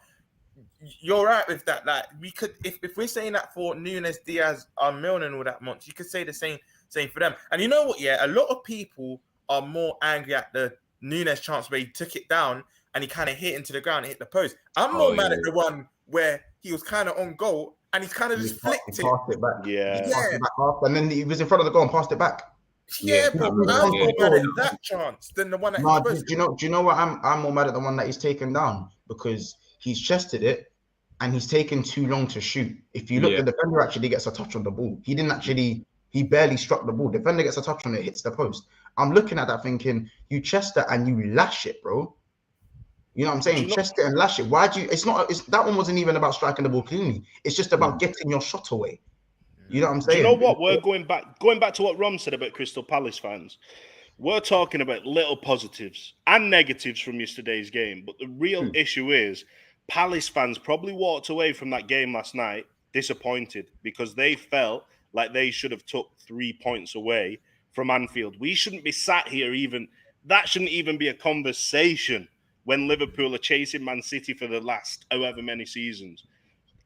you're right with that. Like, we could, if we're saying that for Nunez, Diaz, Milner and all that months, you could say the same for them. And you know what? Yeah, a lot of people are more angry at the Nunez chance where he took it down and he kind of hit into the ground and hit the post. I'm more mad at the one where he was kind of on goal and he's kind of just flicked it. Passed it back. Yeah. Passed it back half, and then he was in front of the goal and passed it back. Yeah, but I'm more mad at that chance than the one that do you know what? I'm more mad at the one that he's taken down, because he's chested it and he's taken too long to shoot. If you look, the defender actually gets a touch on the ball. He barely struck the ball. Defender gets a touch on it, hits the post. I'm looking at that thinking, you chest it and you lash it, bro. You know what I'm saying? Chest it and lash it. That one wasn't even about striking the ball cleanly. It's just about getting your shot away. You know what I'm saying? Do you know what? We're going back to what Romz said about Crystal Palace fans. We're talking about little positives and negatives from yesterday's game. But the real issue is Palace fans probably walked away from that game last night disappointed, because they felt like they should have took 3 points away from Anfield. We shouldn't be sat here that shouldn't even be a conversation when Liverpool are chasing Man City for the last however many seasons.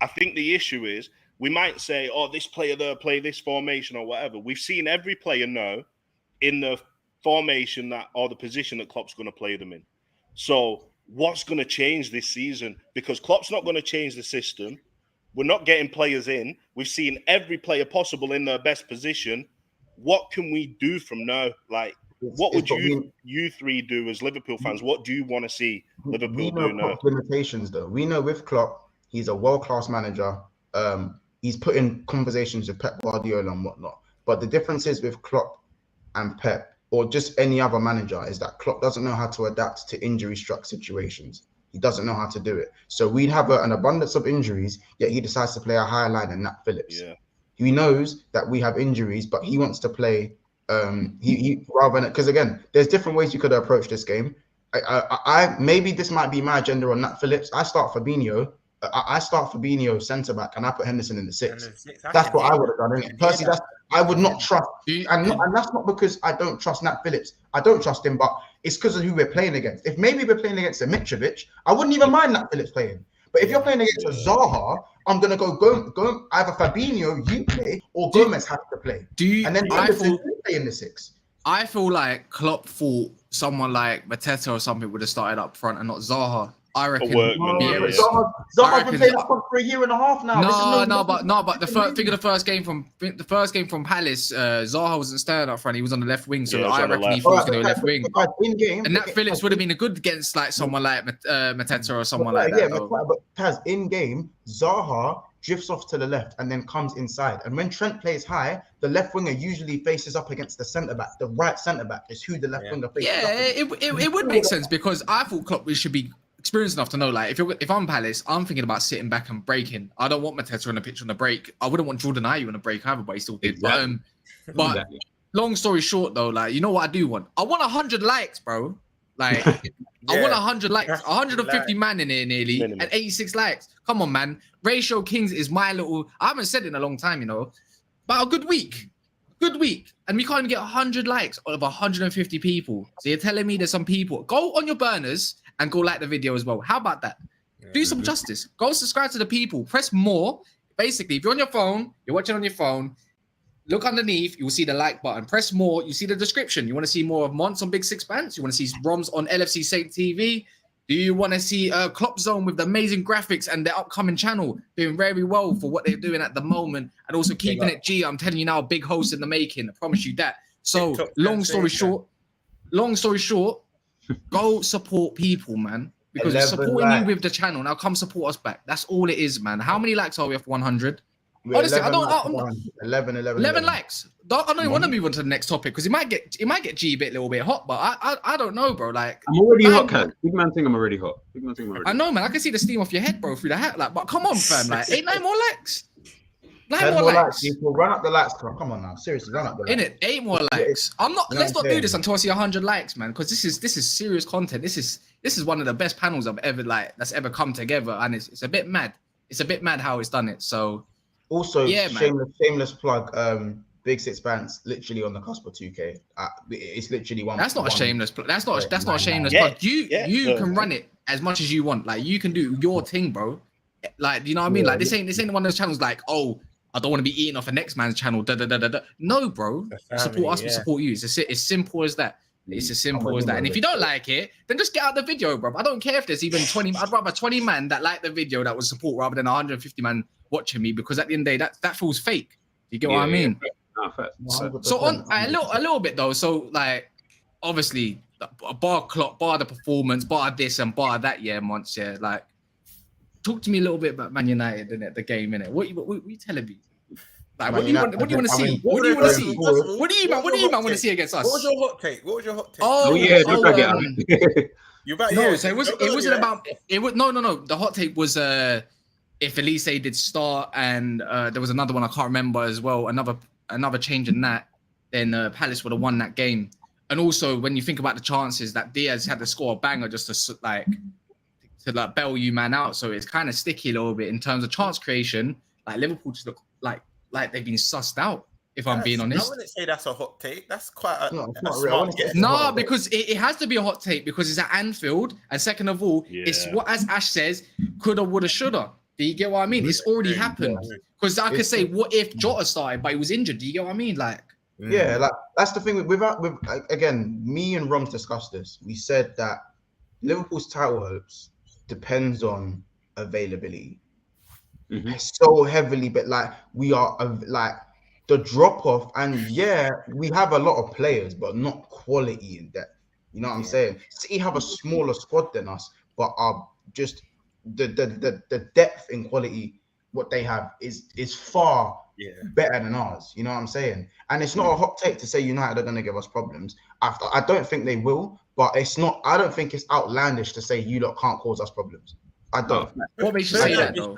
I think the issue is, we might say, oh, this player there play this formation or whatever. We've seen every player know in the formation or the position that Klopp's going to play them in. So what's going to change this season? Because Klopp's not going to change the system. We're not getting players in. We've seen every player possible in their best position. What can we do from now? Like, what would you three do as Liverpool fans? What do you want to see Liverpool do now? Limitations, though. We know with Klopp, he's a world-class manager. He's put in conversations with Pep Guardiola and whatnot. But the difference is with Klopp and Pep, or just any other manager, is that Klopp doesn't know how to adapt to injury-struck situations. He doesn't know how to do it. So we'd have an abundance of injuries, yet he decides to play a higher line than Nat Phillips. Yeah. He knows that we have injuries, but he wants to play. He rather than, because again, there's different ways you could approach this game. I maybe this might be my agenda on Nat Phillips. I start Fabinho centre back, and I put Henderson in the 6. That's what I would have done. Personally, I would not trust, and that's not because I don't trust Nat Phillips. I don't trust him, but it's because of who we're playing against. If maybe we're playing against a Mitrovic, I wouldn't even mind Nat Phillips playing. But if you're playing against a Zaha, I'm gonna go either Fabinho, you play, or Gomez has to play. And then Henderson play in the 6. I feel like Klopp thought someone like Mateta or something would have started up front and not Zaha. I reckon. Zaha's been playing up front for a year and a half now. But the first game from Palace, Zaha wasn't standing up front. He was on the left wing, so I reckon he thought he was going to go left wing. In game, and Nat Phillips would have been a good against like someone like Mateta or someone like that. Yeah, but Taz, in game, Zaha drifts off to the left and then comes inside. And when Trent plays high, the left winger usually faces up against the centre back. The right centre back is who the left winger faces. Yeah, it would make sense, because I thought Klopp should be experienced enough to know, like, if I'm Palace, I'm thinking about sitting back and breaking. I don't want Mateta on the pitch on the break. I wouldn't want Jordan Ayew on the break either, but he still did. Exactly. But long story short, though, like, you know what I do want? I want 100 likes, bro. Like, I want 100 likes, 150 man in here nearly, Minimum. and 86 likes. Come on, man. Ratio Kings is my little. I haven't said it in a long time, you know, but a good week. Good week. And we can't even get 100 likes out of 150 people. So you're telling me there's some people. Go on your burners and go like the video as well. How about that? Do some justice. Go subscribe to the people. Press more. Basically, if you're on your phone, you're watching on your phone, look underneath, you will see the like button. Press more. You see the description. You want to see more of Monts on Big Six Pants? You want to see Romz on LFC Saint TV? Do you want to see Klopp Zone with the amazing graphics and their upcoming channel doing very well for what they're doing at the moment, and also keeping it G? I'm telling you now, a big host in the making. I promise you that. So long story short, go support people, man, because we're supporting you with the channel. Now come support us back. That's all it is, man. How many likes are we after 100? Honestly, I don't. 11 likes. I don't want to move on to the next topic because it might get G a little bit hot, but I don't know, bro. Like, I'm already hot, Kat. Big man think I'm already hot. I know, man. I can see the steam off your head, bro, through the hat. Like, but come on, fam. Like, ain't no more likes. 9 more likes. People, run up the likes. Come on now, seriously, run up the likes. In it, 8 more likes. I'm not. Let's not do this until I see 100 likes, man. Because this is serious content. This is one of the best panels I've ever that's ever come together, and it's a bit mad. It's a bit mad how it's done it. So. Also, yeah, shameless plug. Big Six Pants, literally on the cusp of 2K. It's literally one. That's not a shameless plug. That's not a shameless plug. You can run it as much as you want. Like, you can do your thing, bro. Like, you know what I mean? Like, this ain't one of those channels like, oh, I don't want to be eating off a next man's channel. No, bro. Support us, we support you. It's simple as that. It's as simple as that. And if you don't like it, then just get out the video, bro. I don't care if there's even 20. I'd rather 20 man that like the video that would support rather than 150 man watching me, because at the end of the day, that feels fake. You get what I mean? So on a little bit though. So like, obviously, bar Klopp, bar the performance, bar this and bar that. Yeah, Monts. Yeah, like, talk to me a little bit about Man United, innit? The game, innit? What you telling me? Like, what do you want to see? What do you want to see? What do you want to see against us? What was your hot take? Oh yeah, don't forget. No, so it wasn't about it. No. The hot take was if Elise did start, and there was another one I can't remember as well. Another change in that, then Palace would have won that game. And also, when you think about the chances that Diaz had to score a banger just to bail you man out, so it's kind of sticky a little bit in terms of chance creation. Like, Liverpool just look like they've been sussed out, if I'm being honest. I wouldn't say that's a hot take. That's quite a smart guess. No, because it has to be a hot take because it's at Anfield. And second of all, it's what, as Ash says, coulda, woulda, shoulda. Do you get what I mean? It's already happened. Because I could say, what if Jota started, but he was injured? Do you get what I mean? Like, yeah, like, that's the thing with again, me and Romz discussed this. We said that Liverpool's title hopes depends on availability. So heavily, but like, we are like the drop off, and yeah, we have a lot of players, but not quality in depth. You know what I'm saying? City have a smaller squad than us, but are just the depth in quality. What they have is far better than ours. You know what I'm saying? And it's not a hot take to say United are going to give us problems. I don't think they will, but it's not. I don't think it's outlandish to say you lot can't cause us problems. I don't. What makes you say that though?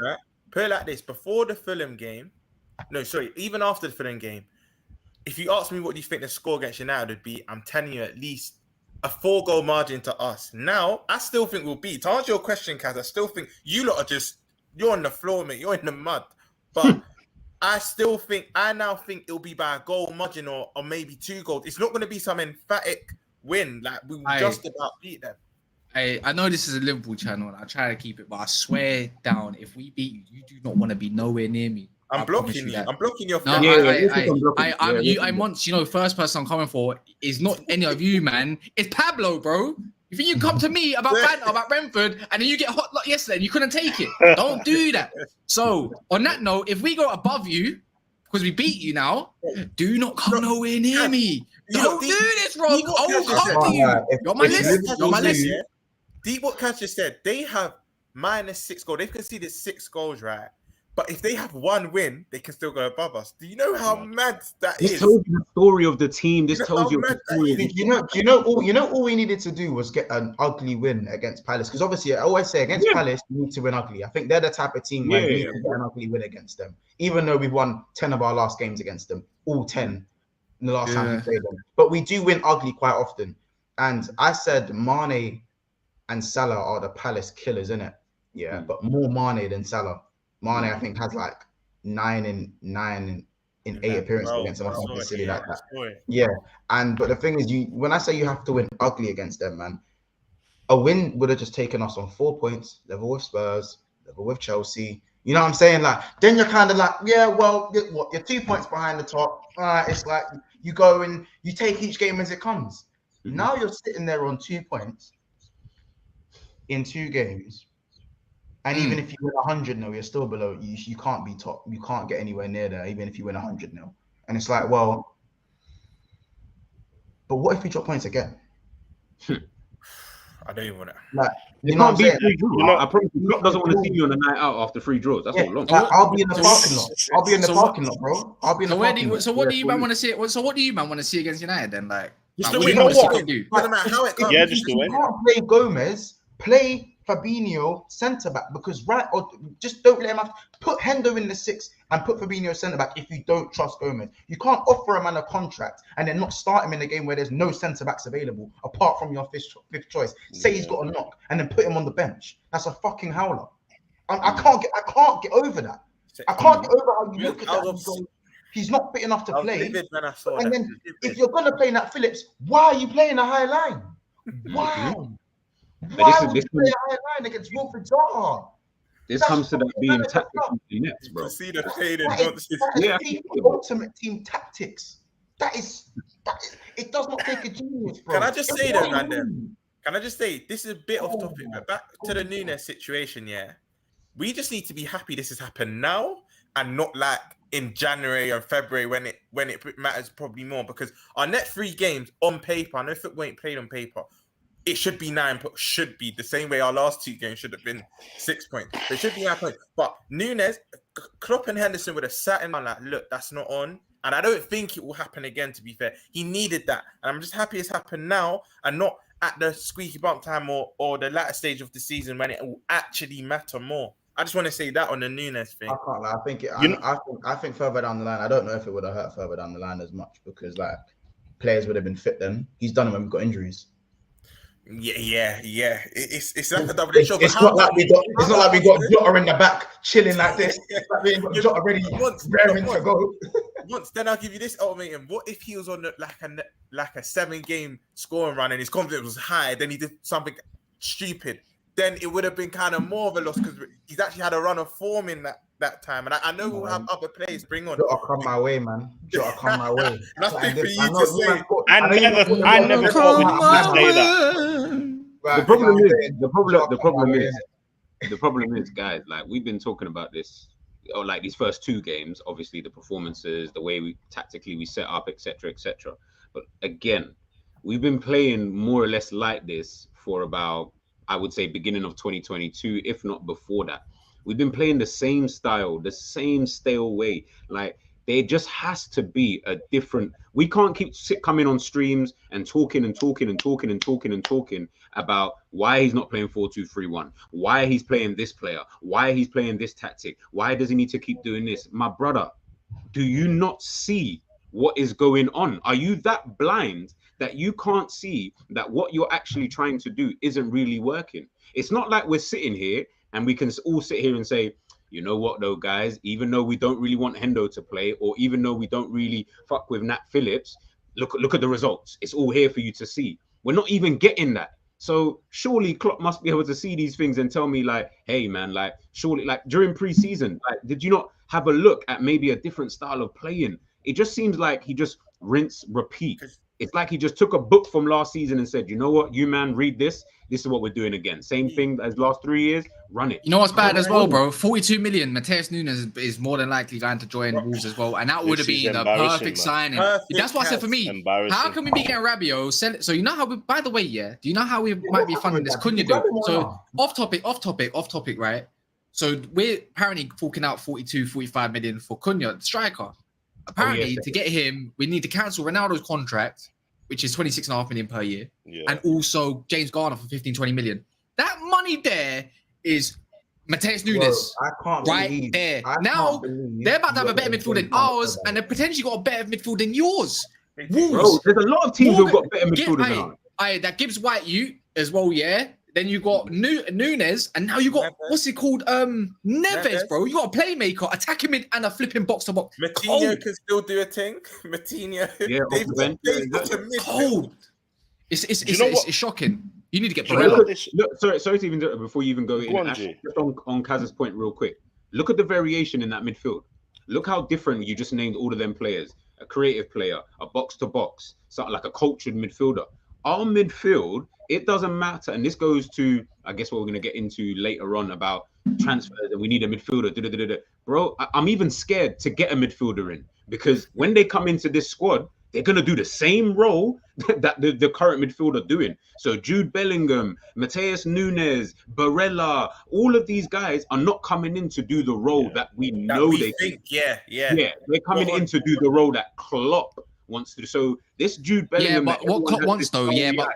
Put it like this: before the Fulham game, even after the Fulham game, if you ask me what do you think the score against United would be, I'm telling you at least a 4-goal margin to us. Now, I still think we'll beat. To answer your question, Kaz, I still think you lot are you're on the floor, mate. You're in the mud. But I now think it'll be by a goal margin or maybe 2 goals. It's not going to be some emphatic win. Like, we will just about beat them. I know this is a Liverpool channel and I try to keep it, but I swear down, if we beat you, you do not want to be nowhere near me. I'm blocking you. I'm blocking your phone. Monts, first person I'm coming for is not any of you, man. It's Pablo, bro. You think you come to me about banter, about Brentford, and then you get hot like yesterday and you couldn't take it. Don't do that. So, on that note, if we go above you, because we beat you now, do not come nowhere near me. Don't do this, Rob. I will come to you. You're my list. Deep what Cash just said, they have -6 goals. They've conceded 6 goals, right? But if they have 1 win, they can still go above us. Do you know how mad that is? This tells you the story of the team. This tells you the story. All we needed to do was get an ugly win against Palace. Because obviously, I always say against Palace, you need to win ugly. I think they're the type of team where we need to get an ugly win against them. Even though we've won 10 of our last games against them, all 10. in the last time we played them. But we do win ugly quite often. And I said Mane and Salah are the Palace killers, innit? Yeah, but more Mane than Salah. Mane, I think, has like 9 in 8 appearances against them. Something silly like that. Yeah, but the thing is, when I say you have to win ugly against them, man, a win would have just taken us on 4 points, level with Spurs, level with Chelsea. You know what I'm saying? Like, then you're kind of like, yeah, well, you're 2 points behind the top. It's like you go and you take each game as it comes. Now you're sitting there on 2 points in 2 games. And even if you win 100-0, you're still below. You can't be top. You can't get anywhere near there, even if you win 100-0. And it's like, well, but what if we drop points again? I don't even want to. Like, you know what I'm saying? I promise you, Klopp doesn't want to see you on a night out after 3 draws. That's all long. I'll be in the parking lot. I'll be in the parking lot, bro. I'll be in the parking lot. So what do you man want to see? So what do you man want to see against United then? Like, just what the do you win. want to do? No matter how it comes. Yeah, just the win. You can't play Gomez. Play Fabinho centre back or just don't let him have. Put Hendo in the 6 and put Fabinho centre back if you don't trust Gomez. You can't offer a man a contract and then not start him in a game where there's no centre backs available apart from your fifth choice. Say he's got a knock and then put him on the bench. That's a fucking howler. I can't get over that. I can't get over how you look at that. And go, he's not fit enough to play. And then if you're gonna play Nat Phillips, why are you playing a high line? Why? Why would you play a high line against Wilfried Zaha? This comes to that being tactical next, bro. See the pain in that is ultimate team tactics. That is it does not take a genius, bro. Can I just say that, man? Can I just say this is a bit off topic, but back to the NUNEZ situation, yeah. We just need to be happy this has happened now and not like in January or February when it matters probably more, because our next 3 games on paper, I know if it won't played on paper, it should be 9 points. Should be the same way our last 2 games should have been 6 points. It should be 9 points. But NUNEZ, Klopp and Henderson would have sat in and like, look, that's not on. And I don't think it will happen again, to be fair. He needed that. And I'm just happy it's happened now and not at the squeaky bump time or the latter stage of the season when it will actually matter more. I just want to say that on the NUNEZ thing. I can't lie. I think further down the line, I don't know if it would have hurt further down the line as much because like players would have been fit then. He's done it when we've got injuries. Yeah. It's like a double edged sword. It's not like we got Jota in the back chilling like this. It's like we ain't got Jota ready, raring to go. Once, then I'll give you this ultimatum. What if he was on like a 7-game scoring run and his confidence was high, then he did something stupid? Then it would have been kind of more of a loss because he's actually had a run of form in that time. And I know we'll have other players bring on. Jota come my way, man. Jota come my way. Nothing for you to say. I never thought we'd say that. Right, the problem is, guys, like we've been talking about this, or like these first 2 games, obviously the performances, the way we tactically we set up, etc. But again, we've been playing more or less like this for about, I would say, beginning of 2022, if not before that. We've been playing the same style, the same stale way. Like there just has to be a different. We can't keep coming on streams and talking about why he's not playing 4-2-3-1, why he's playing this player, why he's playing this tactic, why does he need to keep doing this? My brother, do you not see what is going on? Are you that blind that you can't see that what you're actually trying to do isn't really working? It's not like we're sitting here and we can all sit here and say, you know what though, guys, even though we don't really want Hendo to play, or even though we don't really fuck with Nat Phillips, look at the results. It's all here for you to see. We're not even getting that. So surely Klopp must be able to see these things and tell me like, hey man, like surely like during pre-season, like did you not have a look at maybe a different style of playing? It just seems like he just rinse, repeat. It's like he just took a book from last season and said, you know what, you man, read this. This is what we're doing again. Same thing as last 3 years. Run it. You know what's bad as well, bro? 42 million. Mateus Nunes is more than likely going to join Wolves as well, and that would have been the perfect signing. That's why I said for me, how can we be getting Rabiot? So you know how we? By the way, yeah. Do you know how we might be funding this Cunha deal? So off topic, right? So we're apparently forking out 42, 45 million for Cunha, striker. Apparently, to get him, we need to cancel Ronaldo's contract, which is 26.5 million per year, and also James Garner for 15-20 million. That money there is Mateus Nunes right there. Now they're about to have a better midfield than ours, and they've potentially got a better midfield than yours. Wolves. Bro, there's a lot of teams who've got better midfielders than us. That Gibbs White you as well, yeah. Then you got Nunez, and now you got what's it called? Neves, bro. You got a playmaker, attacking mid, and a flipping box to box. Matinho can still do a thing. Matinho, they've got a mid. Cold. It's shocking. You need to get Barella. Look, sorry to even do it before you even go in. On Kaz's point, real quick. Look at the variation in that midfield. Look how different you just named all of them players. A creative player, a box to box, something like a cultured midfielder. Our midfield, it doesn't matter, and this goes to, I guess, what we're going to get into later on about transfers, and we need a midfielder. Bro, I'm even scared to get a midfielder in, because when they come into this squad, they're going to do the same role that the current midfield are doing. So Jude Bellingham, Matheus Nunes, Barella, all of these guys are not coming in to do the role that we know they think. Yeah. They're coming in to do the role that Klopp wants to do. So this Jude Bellingham, but what Klopp wants though, but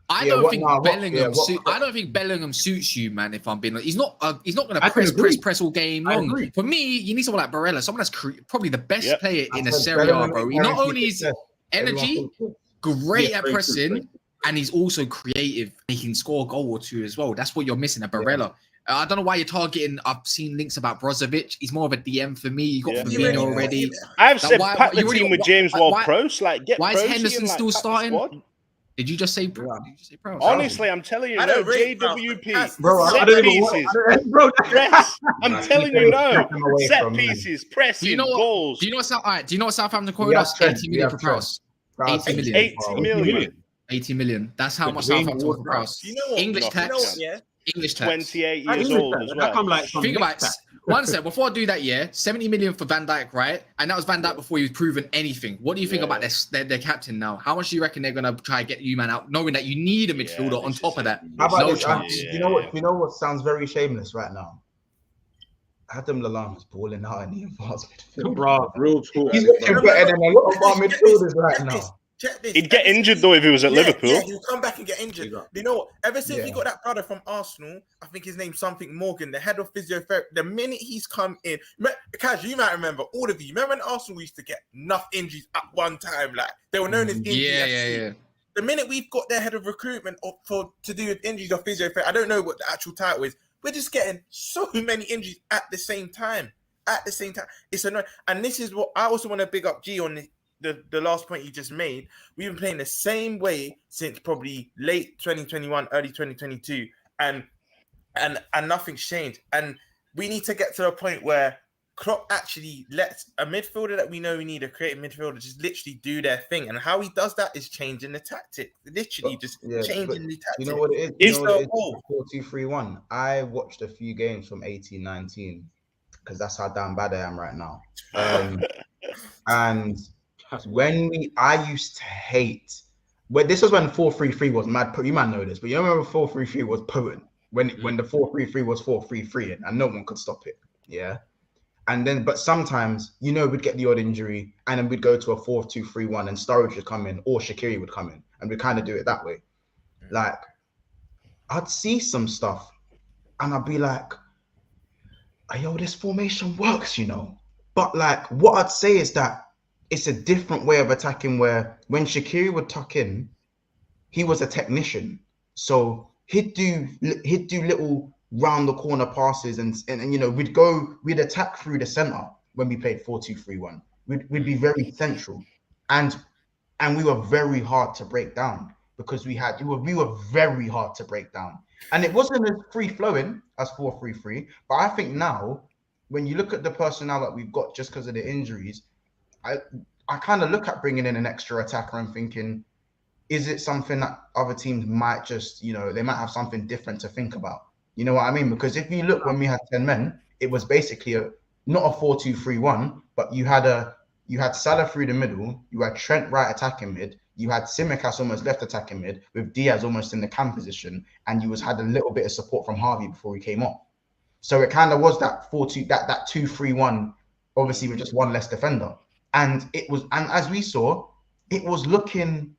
I don't think Bellingham suits you, man. If I'm being honest, he's not going to press all game long. For me, you need someone like Barella, someone that's probably the best player in a Serie A, bro. He not only is energy, great at pressing, and he's also creative. He can score a goal or two as well. That's what you're missing at Barella. I don't know why you're targeting. I've seen links about Brozovic. He's more of a DM for me. You got Firmino already. I've said pack the team with James Ward-Prowse. Why is Henderson still starting? Did you just say Prowse? Honestly, I'm telling you, no, JWP. Bro, set pieces. Bro, press. I'm telling you, no. Set pieces, pressing, goals. Do you know what Southampton quoted us? 80 million for Prowse. 80 million. 80 million. 80 million. That's how much Southampton for Prowse. English tax. English tax. 28 years old as well. Think about it. One sec, before I do that, 70 million for Van Dijk, right? And that was Van Dijk before he was proven anything. What do you think about their captain now? How much do you reckon they're going to try to get you, man, out, knowing that you need a midfielder on top of that? How about this? You know what sounds very shameless right now? Adam Lallana's balling out in the advanced midfield. Bro, real talk. He's looking better than a lot of our midfielders right now. Check this. He'd get injured though if he was at Liverpool. Yeah, he'll come back and get injured. You know what? Ever since we got that brother from Arsenal, I think his name's something Morgan, the head of physiotherapy. The minute he's come in, Kaz, you might remember, all of you. Remember when Arsenal used to get enough injuries at one time? Like they were known as injuries. Yeah. The minute we've got their head of recruitment to do with injuries or physiotherapy, I don't know what the actual title is. We're just getting so many injuries at the same time. It's annoying. And this is what I also want to big up G on the last point you just made. We've been playing the same way since probably late 2021, early 2022, and nothing's changed. And we need to get to a point where Klopp actually lets a midfielder that we know we need, a creative midfielder, just literally do their thing. And how he does that is changing the tactic. Literally changing the tactic. You know what it is? 4-2-3-1. I watched a few games from 18-19 because that's how damn bad I am right now. And I used to hate this was when 4-3-3 was mad. You might know this, but you remember 4-3-3 was potent when the 4-3-3 was 4-3-3 and no one could stop it. Yeah. And then, but sometimes, we'd get the odd injury and then we'd go to a 4-2-3-1 and Sturridge would come in or Shaqiri would come in and we'd kind of do it that way. Like, I'd see some stuff and I'd be like, yo, this formation works, But like, what I'd say is that it's a different way of attacking where when Shaqiri would tuck in, he was a technician. So he'd do little round the corner passes and we'd attack through the center when we played 4-2-3-1. We'd be very central. And we were very hard to break down because we were very hard to break down. And it wasn't as free flowing as 4-3-3. But I think now, when you look at the personnel that we've got just because of the injuries, I kind of look at bringing in an extra attacker and thinking, is it something that other teams might just, they might have something different to think about? You know what I mean? Because if you look, when we had 10 men, it was basically not a 4-2-3-1, but you had Salah through the middle, you had Trent right attacking mid, you had Tsimikas almost left attacking mid, with Diaz almost in the cam position, and you had a little bit of support from Harvey before he came off. So it kind of was that 2-3-1, obviously with just one less defender. And as we saw, it was looking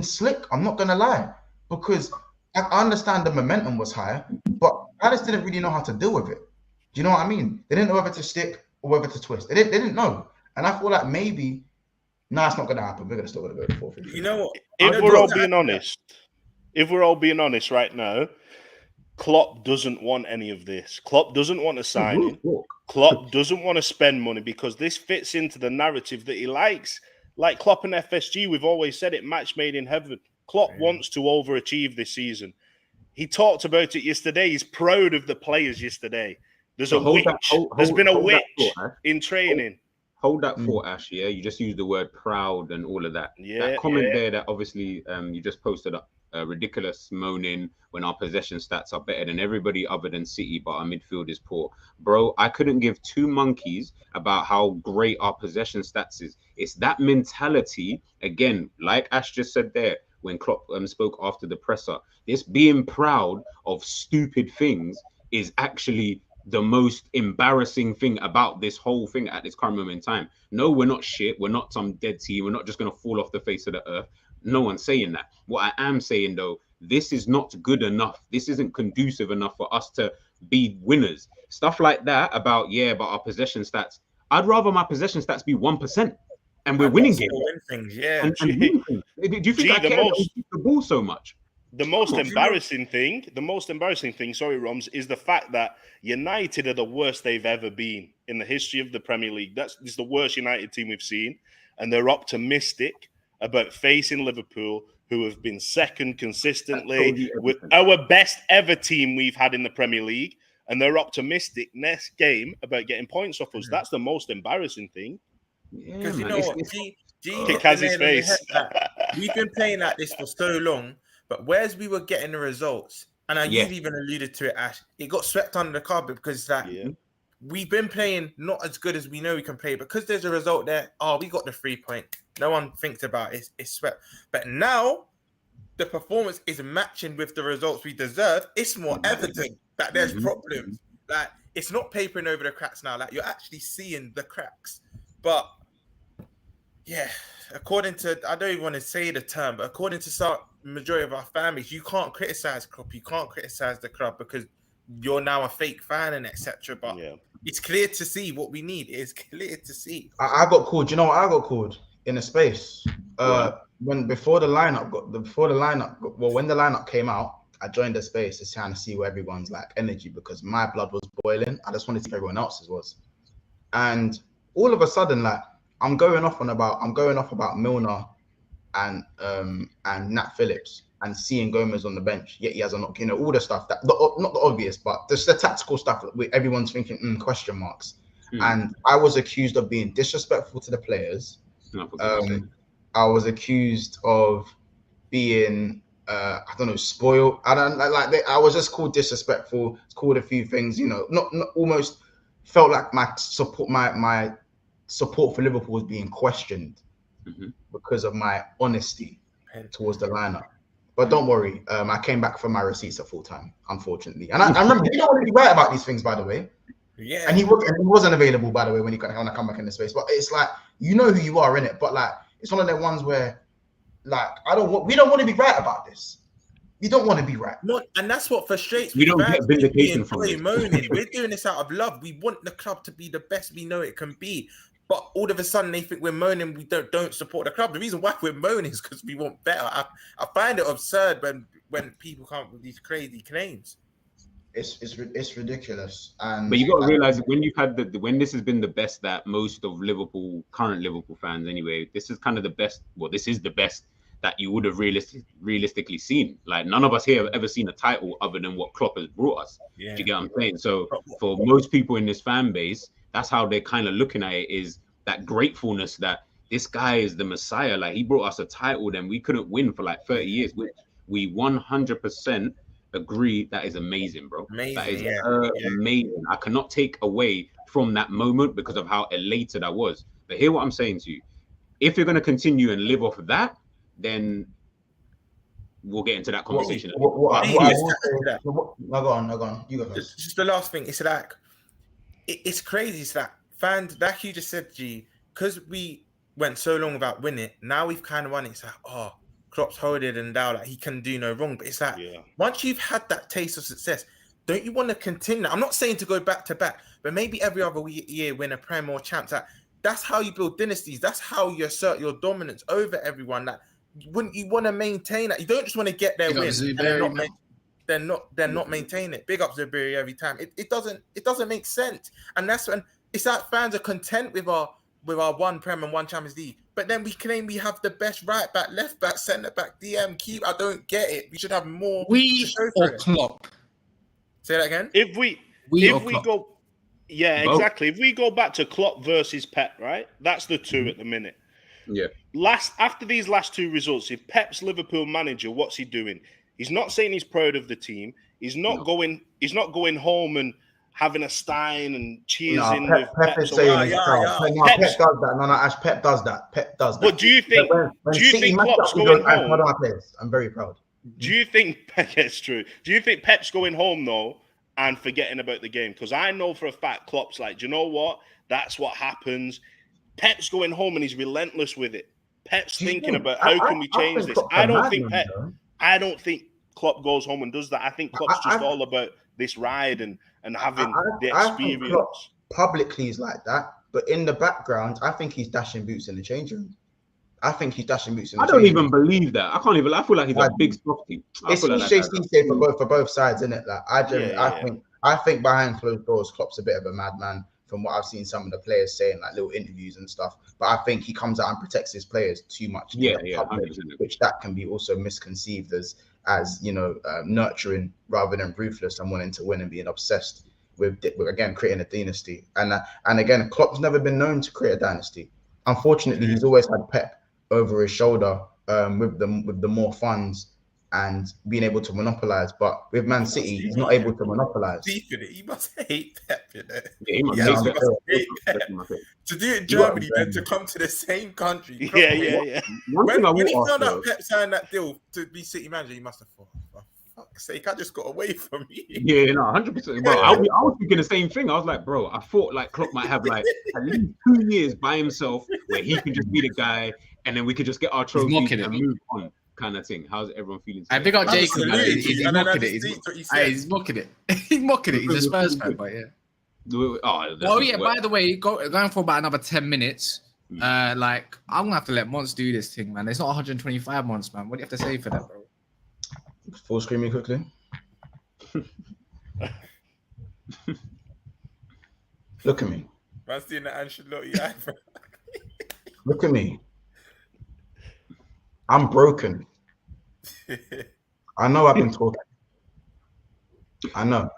slick. I'm not gonna lie, because I understand the momentum was high, but Palace didn't really know how to deal with it. Do you know what I mean? They didn't know whether to stick or whether to twist. They didn't know. And I feel like maybe No, it's not gonna happen. We're still gonna go to 4-3-3. You know what? If we're all being honest right now, Klopp doesn't want any of this. Klopp doesn't want to sign in. Klopp doesn't want to spend money because this fits into the narrative that he likes. Like Klopp and FSG, we've always said it, match made in heaven. Klopp wants to overachieve this season. He talked about it yesterday. He's proud of the players yesterday. There's a witch. There's been a witch in training. Hold that thought, Ash. Yeah, you just used the word proud and all of that. That comment there that obviously you just posted up. Ridiculous moaning when our possession stats are better than everybody other than City, but our midfield is poor. Bro, I couldn't give two monkeys about how great our possession stats is. It's that mentality, again, like Ash just said there, when Klopp spoke after the presser, this being proud of stupid things is actually the most embarrassing thing about this whole thing at this current moment in time. No, we're not shit. We're not some dead team. We're not just going to fall off the face of the earth. No one's saying that. What I am saying, though, this is not good enough. This isn't conducive enough for us to be winners. Stuff like that about, but our possession stats. I'd rather my possession stats be 1% and we're winning games. And winning things. Do you think I care that we keep the ball so much? The most embarrassing thing, sorry, Romz, is the fact that United are the worst they've ever been in the history of the Premier League. This is the worst United team we've seen, and they're optimistic about facing Liverpool, who have been second consistently with our best ever team we've had in the Premier League, and they're optimistic next game about getting points off us. That's the most embarrassing thing. Because you know what? Kick has his face. We've been playing like this for so long, but whereas we were getting the results, and you've even alluded to it, Ash, it got swept under the carpet because we've been playing not as good as we know we can play, because there's a result there. Oh, we got the 3 point. No one thinks about it. It's swept. But now the performance is matching with the results we deserve. It's more evident that there's problems. Like, it's not papering over the cracks now. Like, you're actually seeing the cracks. But according to, I don't even want to say the term, but according to some majority of our families, you can't criticize Klopp. You can't criticize the club because you're now a fake fan and etc. But it's clear to see what we need. It's clear to see. I got called. You know what? I got called in a space when the lineup came out. I joined the space to try to see where everyone's like energy, because my blood was boiling. I just wanted to see if everyone else's was, and all of a sudden, like, I'm going off about Milner and Nat Phillips, and seeing Gomez on the bench, yet he has a knock, all the stuff that not the obvious, but just the tactical stuff that everyone's thinking question marks. And I was accused of being disrespectful to the players. I was accused of being spoiled. I was just called disrespectful. It's called a few things, not almost felt like my support for Liverpool was being questioned because of my honesty towards the lineup. But don't worry, I came back for my receipts at full time, unfortunately. And I remember, you don't want to be right about these things, by the way. Yeah. And he wasn't available, by the way, when I come back in the space. But it's like, you know who you are, innit? But like, it's one of them ones where, like, we don't want to be right about this. We don't want to be right. And that's what frustrates me. We don't get vindication from it. We're doing this out of love. We want the club to be the best we know it can be. But all of a sudden, they think we're moaning. We don't support the club. The reason why we're moaning is because we want better. I find it absurd when people come up with these crazy claims. It's ridiculous. But you got to realize when you've had when this has been the best that most of current Liverpool fans anyway, this is kind of the best. Well, this is the best that you would have realistically seen. Like, none of us here have ever seen a title other than what Klopp has brought us. Yeah. Do you get what I'm saying? So for most people in this fan base, that's how they're kind of looking at it, is that gratefulness that this guy is the Messiah. Like, he brought us a title, then we couldn't win for like 30 years, which we 100% agree that is amazing, bro. Amazing, that is amazing. I cannot take away from that moment because of how elated I was. But hear what I'm saying to you. If you're going to continue and live off of that, then we'll get into that conversation. Go on. You go first. Just the last thing. It's like, it's crazy. It's like, fans, like you just said, G, because we went so long without winning, now we've kind of won it. It's like, Klopp's holding and down, like, he can do no wrong. But it's like, once you've had that taste of success, don't you want to continue? I'm not saying to go back to back, but maybe every other year win a Prem or Champs. Like, that's how you build dynasties. That's how you assert your dominance over everyone. That wouldn't you want to maintain that? You don't just want to get their Big up win Zuberi, and man. then not maintain it. Big up Zuberi every time. It doesn't make sense. And that's when it's like fans are content with our one Prem and one Champions League. But then we claim we have the best right back, left back, centre back, DM, keep. I don't get it. We should have more to We show or for it. Klopp? Say that again. If we Klopp? go, yeah, Both. exactly. If we go back to Klopp versus Pep, right? That's the two at the minute. Yeah. After these last two results, if Pep's Liverpool manager, what's he doing? He's not saying he's proud of the team. He's not going home and having a stein and cheersing with Pep is saying Pep does that. No, Ash, Pep does that. Pep does that. But do you think Klopp's going home? I'm very proud. Do you think it's true? Do you think Pep's going home though and forgetting about the game? Because I know for a fact Klopp's like, do you know what? That's what happens. Pep's going home and he's relentless with it. Pep's thinking about how can we change this. I don't think Klopp goes home and does that. I think Klopp's just all about this ride and having the experience. I think publicly he's like that, but in the background, I think he's dashing boots in the change room. I don't even believe that. I can't even. I feel like he's a big softie. It's JC for both sides, isn't it? Like I think behind closed doors, Klopp's a bit of a madman. From what I've seen some of the players saying, like little interviews and stuff. But I think he comes out and protects his players too much. Public, which that can be also misconceived as nurturing rather than ruthless and wanting to win and being obsessed with again creating a dynasty. And again, Klopp's never been known to create a dynasty. Unfortunately, he's always had Pep over his shoulder with the more funds and being able to monopolize. But with Man City, he's not able to monopolize. Deep in it, he must hate Pep. Yeah, he must hate Pep. To do it in Germany, then to come to the same country. Yeah. When he found out Pep signed that deal to be City manager, he must have thought, for fuck's sake, I just got away from you. Yeah, no, 100%. Bro, I was thinking the same thing. I was like, bro, I thought like Klopp might have like at least 2 years by himself where he can just be the guy, and then we could just get our trophy and move on. Kind of thing. How's everyone feeling? I big up Jacob. He's mocking it. He's mocking it. He's mocking it. He's a Spurs fan, but yeah. Oh yeah. By the way, going for about another 10 minutes. Like I'm gonna have to let Monts do this thing, man. It's not 125 Monts, man. What do you have to say for that, bro? Full screen me quickly. Look at me. Man's doing the Ancelotti. Look at me. I'm broken. I know I've been talking. I know.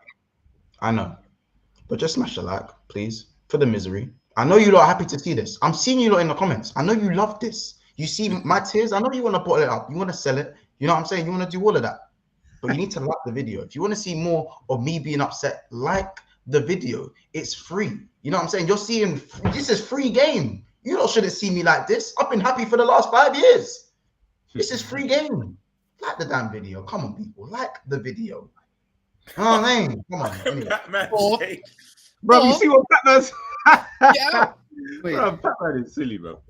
But just smash the like, please, for the misery. I know you lot are happy to see this. I'm seeing you lot in the comments. I know you love this. You see my tears. I know you want to bottle it up. You want to sell it. You know what I'm saying? You want to do all of that. But you need to like the video. If you want to see more of me being upset, like the video. It's free. You know what I'm saying? You're seeing, this is free game. You lot shouldn't see me like this. I've been happy for the last 5 years. This is free game. Like the damn video. Come on, people. Like the video. Oh, man. Come on. Anyway. Bro, you see what Batman's... Yeah. Bro, Batman is silly, bro.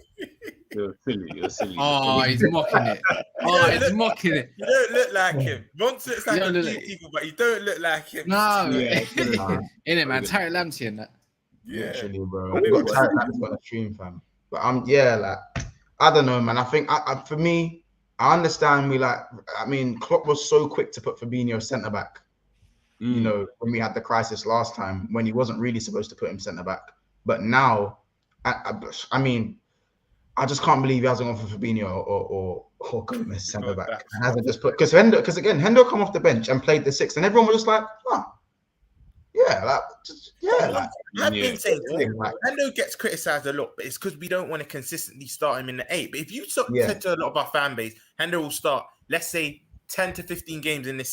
You're silly. Oh, he's mocking it. He's mocking it. You don't look like him. Monts looks like a few people, but you don't look like him. No. In it, man. Tarek Lamptey and that. Yeah. Literally, bro. I've got Tarek Lamptey on the stream, fam. But I don't know, man. I think for me, I understand Klopp was so quick to put Fabinho centre back. You know, when we had the crisis last time, when he wasn't really supposed to put him centre back. But now, I just can't believe he hasn't gone for Fabinho or Gomez centre back and hasn't just put Hendo come off the bench and played the 6, and everyone was just like, I've been saying Hendo gets criticised a lot, but it's because we don't want to consistently start him in the 8. But if you said to a lot of our fan base, Hendo will start, let's say, 10 to 15 games in this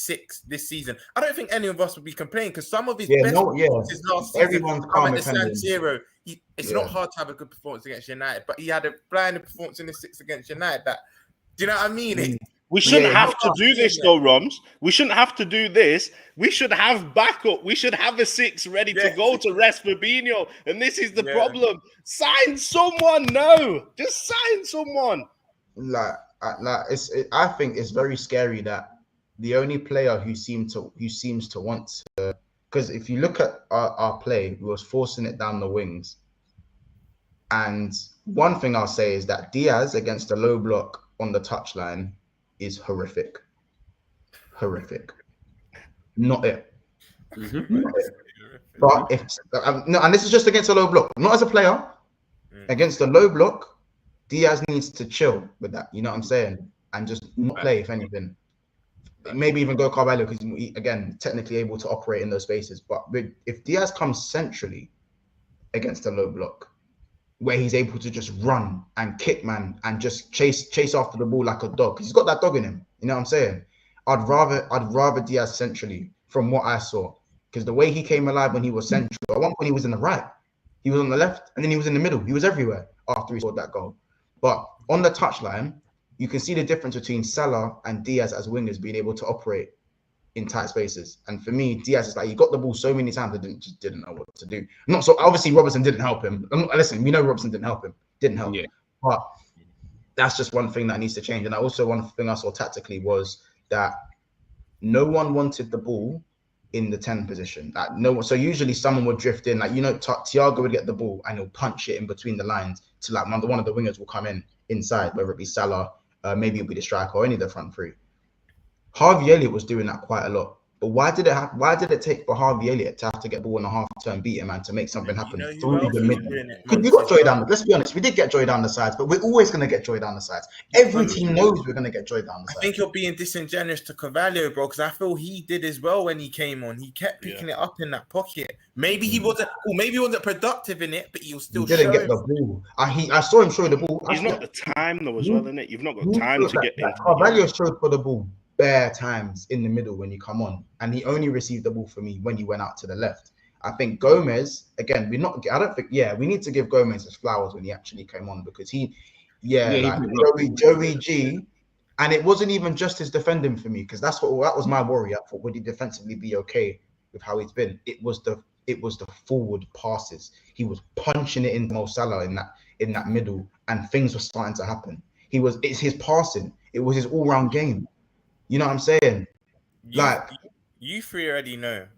season. I don't think any of us would be complaining because some of his best performances last season everyone's calm at the San Siro. It's not hard to have a good performance against United, but he had a blinding performance in the 6 against United. Do you know what I mean? We shouldn't have to do this though, Romz. We shouldn't have to do this. We should have backup. We should have a 6 ready to go to rest Fabinho. And this is the problem. Sign someone now. Just sign someone. I think it's very scary that the only player who seems to want to, because if you look at our play, we was forcing it down the wings. And one thing I'll say is that Diaz against a low block on the touchline is horrific. Horrific. Not it. Not it. But if no, and this is just against a low block, not as a player. Against a low block, Diaz needs to chill with that. You know what I'm saying? And just not play, if anything. Maybe even go Carvalho because he, again, technically able to operate in those spaces. But if Diaz comes centrally against a low block, where he's able to just run and kick, man, and just chase after the ball like a dog, because he's got that dog in him. You know what I'm saying? I'd rather Diaz centrally from what I saw, because the way he came alive when he was central. At one point he was in the right, he was on the left, and then he was in the middle. He was everywhere after he scored that goal. But on the touchline, you can see the difference between Salah and Diaz as wingers being able to operate in tight spaces. And for me, Diaz is like, he got the ball so many times that just didn't know what to do. Not so obviously Robertson didn't help him. Listen, we know Robertson didn't help him. Didn't help. Yeah. But that's just one thing that needs to change. And also one thing I saw tactically was that no one wanted the ball in the 10 position. Like no one. So usually someone would drift in, like, you know, Thiago would get the ball and he'll punch it in between the lines to like one of the wingers will come in inside, whether it be Salah, maybe it'll be the striker or any of the front three. Harvey Elliott was doing that quite a lot. But why did it take for Harvey Elliott to have to get the ball in a half turn beat him, man, to make something happen through the middle? Because we got Joy down. Let's be honest, we did get Joy down the sides, but we're always going to get Joy down the sides. Every team knows we're going to get Joy down the sides. I think you're being disingenuous to Carvalho, bro, because I feel he did as well when he came on. He kept picking it up in that pocket. Maybe he wasn't, productive in it, but he was still. He didn't get the ball. I saw him show the ball. He's not the time though, as well, isn't it? You've not got time to get in. Carvalho showed for the ball bare times in the middle when you come on, and he only received the ball for me when he went out to the left. I think Gomez, again, we need to give Gomez his flowers when he actually came on, because Joey G, and it wasn't even just his defending for me, because that was my worry. I thought, would he defensively be okay with how he's been? It was the forward passes. He was punching it in Mo Salah in that middle, and things were starting to happen. It's his passing. It was his all-round game. You know what I'm saying? You three already know.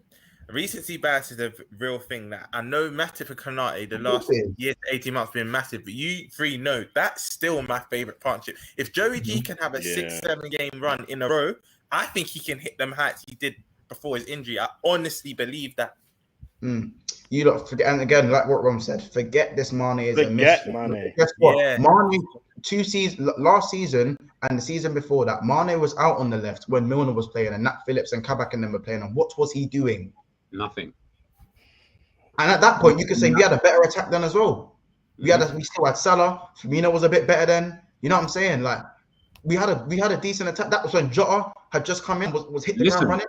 Recency bias is a real thing. That I know Matip and Konate the last year to 18 months been massive, but you three know that's still my favorite partnership. If Joey G can have a 6-7 game run in a row, I think he can hit them heights he did before his injury. I honestly believe that. You don't forget, and again, like what Rom said, forget this Mane is a miss. Mane. Guess what? Yeah. Mane, last season and the season before that, Mane was out on the left when Milner was playing, and Nat Phillips and Kabak and them were playing. And what was he doing? Nothing. And at that point, you could say we had a better attack then as well. We still had Salah. Firmino was a bit better then. You know what I'm saying? Like we had a decent attack. That was when Jota had just come in, was hit the ground running.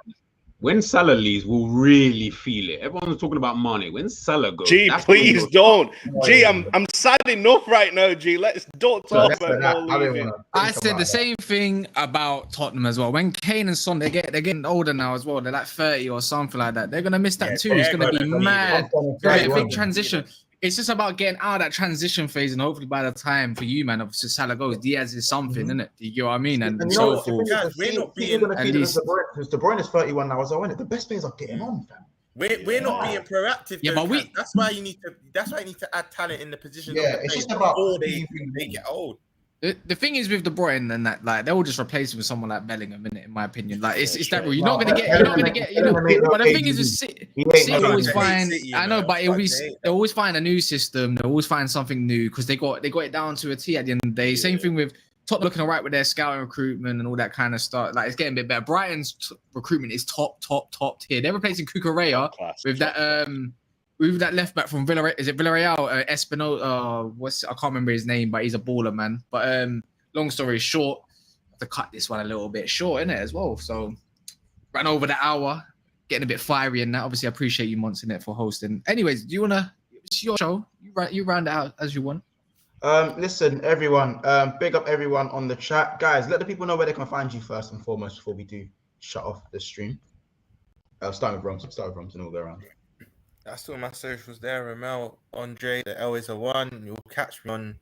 When Salah leaves, we'll really feel it. Everyone's talking about Mane. When Salah goes, G, please don't. G, I'm sad enough right now. G, don't talk about that. I said the same thing about Tottenham as well. When Kane and Son, they're getting older now as well. They're like 30 or something like that. They're gonna miss that too. It's gonna be mad. A big transition. It's just about getting out of that transition phase, and hopefully by the time for you, man, obviously Salah goes, Diaz is something, isn't it? You know what I mean? And so forth. We're not being De Bruyne is 31 now as well, isn't it? The best players are getting on, fam. We're not being proactive. Yeah, but that's why you need to add talent in the position. Yeah, it's just about before they get old. The thing is with De Bruyne and that, like, they'll just replace him with someone like Bellingham, in my opinion. Like, it's that real. You're not gonna get. But the thing is, with City always find. I know, but they always find a new system. They always find something new because they got it down to a T at the end of the day. Same thing with Tottenham looking alright with their scouting recruitment and all that kind of stuff. Like, it's getting a bit better. Brighton's recruitment is top tier. They're replacing Cucurella with that left back from Villarreal. Is it Villarreal? Espinosa. I can't remember his name, but he's a baller, man. But long story short, I have to cut this one a little bit short, innit, as well. So ran over the hour, getting a bit fiery in that. Obviously, I appreciate you, Monts, in it for hosting. Anyways, do you wanna? It's your show. You round it out as you want. Listen, everyone. Big up everyone on the chat, guys. Let the people know where they can find you first and foremost before we do shut off the stream. I'll start with Romz. And we'll go around. That's all my socials there. Ramel, Andre, the L is a 1. You'll catch me on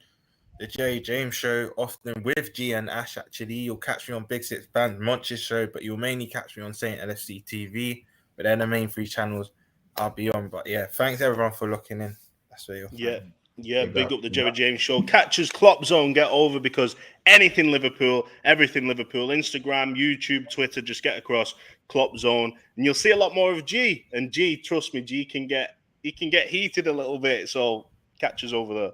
the Jerry James show, often with G and Ash, actually. You'll catch me on Big Six Band Monts' show, but you'll mainly catch me on Saint LFC TV. But they're the main 3 channels I'll be on. But yeah, thanks everyone for looking in. That's where you'll find me. Yeah, big up the Jerry James Show. Catch us Klopp Zone, get over, because anything Liverpool, everything Liverpool, Instagram, YouTube, Twitter, just get across Klopp Zone, and you'll see a lot more of G. And G, trust me, G can get heated a little bit. So catch us over there.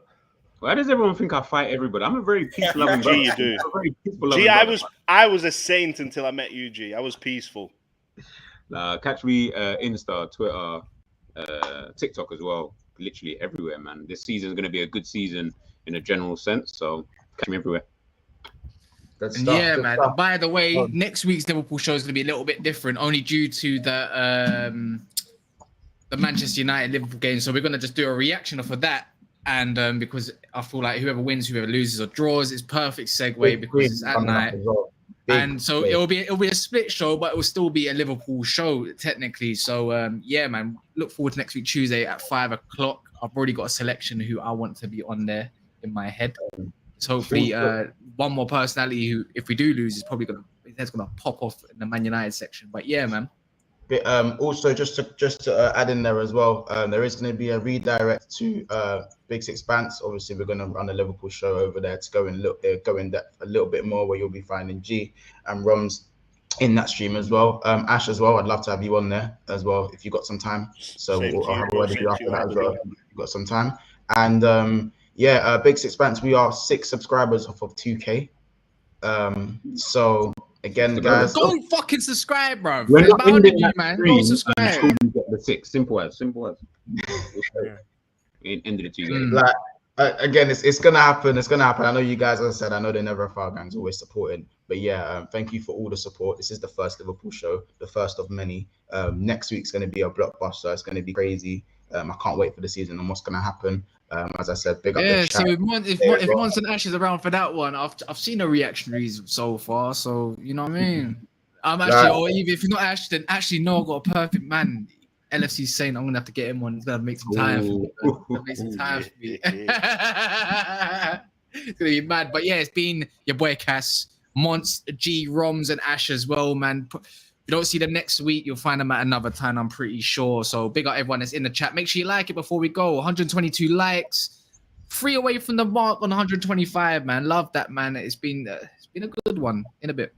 Why does everyone think I fight everybody? I'm a very peaceful loving brother. G, you do. I'm a very peaceful G, loving I was a saint until I met you, G. I was peaceful. Catch me Insta, Twitter, TikTok as well. Literally everywhere, man. This season is going to be a good season in a general sense. So catch me everywhere. Yeah, man. By the way, next week's Liverpool show is going to be a little bit different, only due to the Manchester United Liverpool game. So we're going to just do a reaction off of that. And because I feel like whoever wins, whoever loses or draws, is perfect segue because it's at night. And so it'll be a split show, but it will still be a Liverpool show technically. So yeah, man, look forward to next week Tuesday at 5 o'clock. I've already got a selection who I want to be on there in my head. So hopefully one more personality who, if we do lose, is probably gonna pop off in the Man United section. But yeah, man. But also just to add in there as well, there is going to be a redirect to Big Six Bants. Obviously, we're going to run a Liverpool show over there to go in depth a little bit more, where you'll be finding G and Romz in that stream as well. Ash as well. I'd love to have you on there as well if you got some time. So I'll have a word with you after that as well. If you've got some time. And Big Six Bants, we are 6 subscribers off of 2K. So. Again, guys, go fucking subscribe, bro. We're not ending that man. stream Go subscribe. until you get the 6. Simple as. Ended it 2 games. Like again, it's gonna happen. It's gonna happen. I know you guys, as I said, I know they're never a foul gangs, always supporting. But yeah, thank you for all the support. This is the first Liverpool show, the first of many. Next week's gonna be a blockbuster. It's gonna be crazy. I can't wait for the season and what's gonna happen. As I said, big up. Yeah, so if Monts and Ash is around for that one, I've seen the reactionaries so far, so you know what I mean. I'm actually, or even if you're not Ash, then actually no, I've got a perfect man. LFC's saying I'm gonna have to get him on. He's gonna make some time for me. Make some time for me. It's gonna be mad, but yeah, it's been your boy Cass, Monts, G, Romz, and Ash as well, man. If you don't see them next week, you'll find them at another time, I'm pretty sure. So big up everyone that's in the chat. Make sure you like it before we go. 122 likes. 3 away from the mark on 125, man. Love that, man. It's been a good one. In a bit.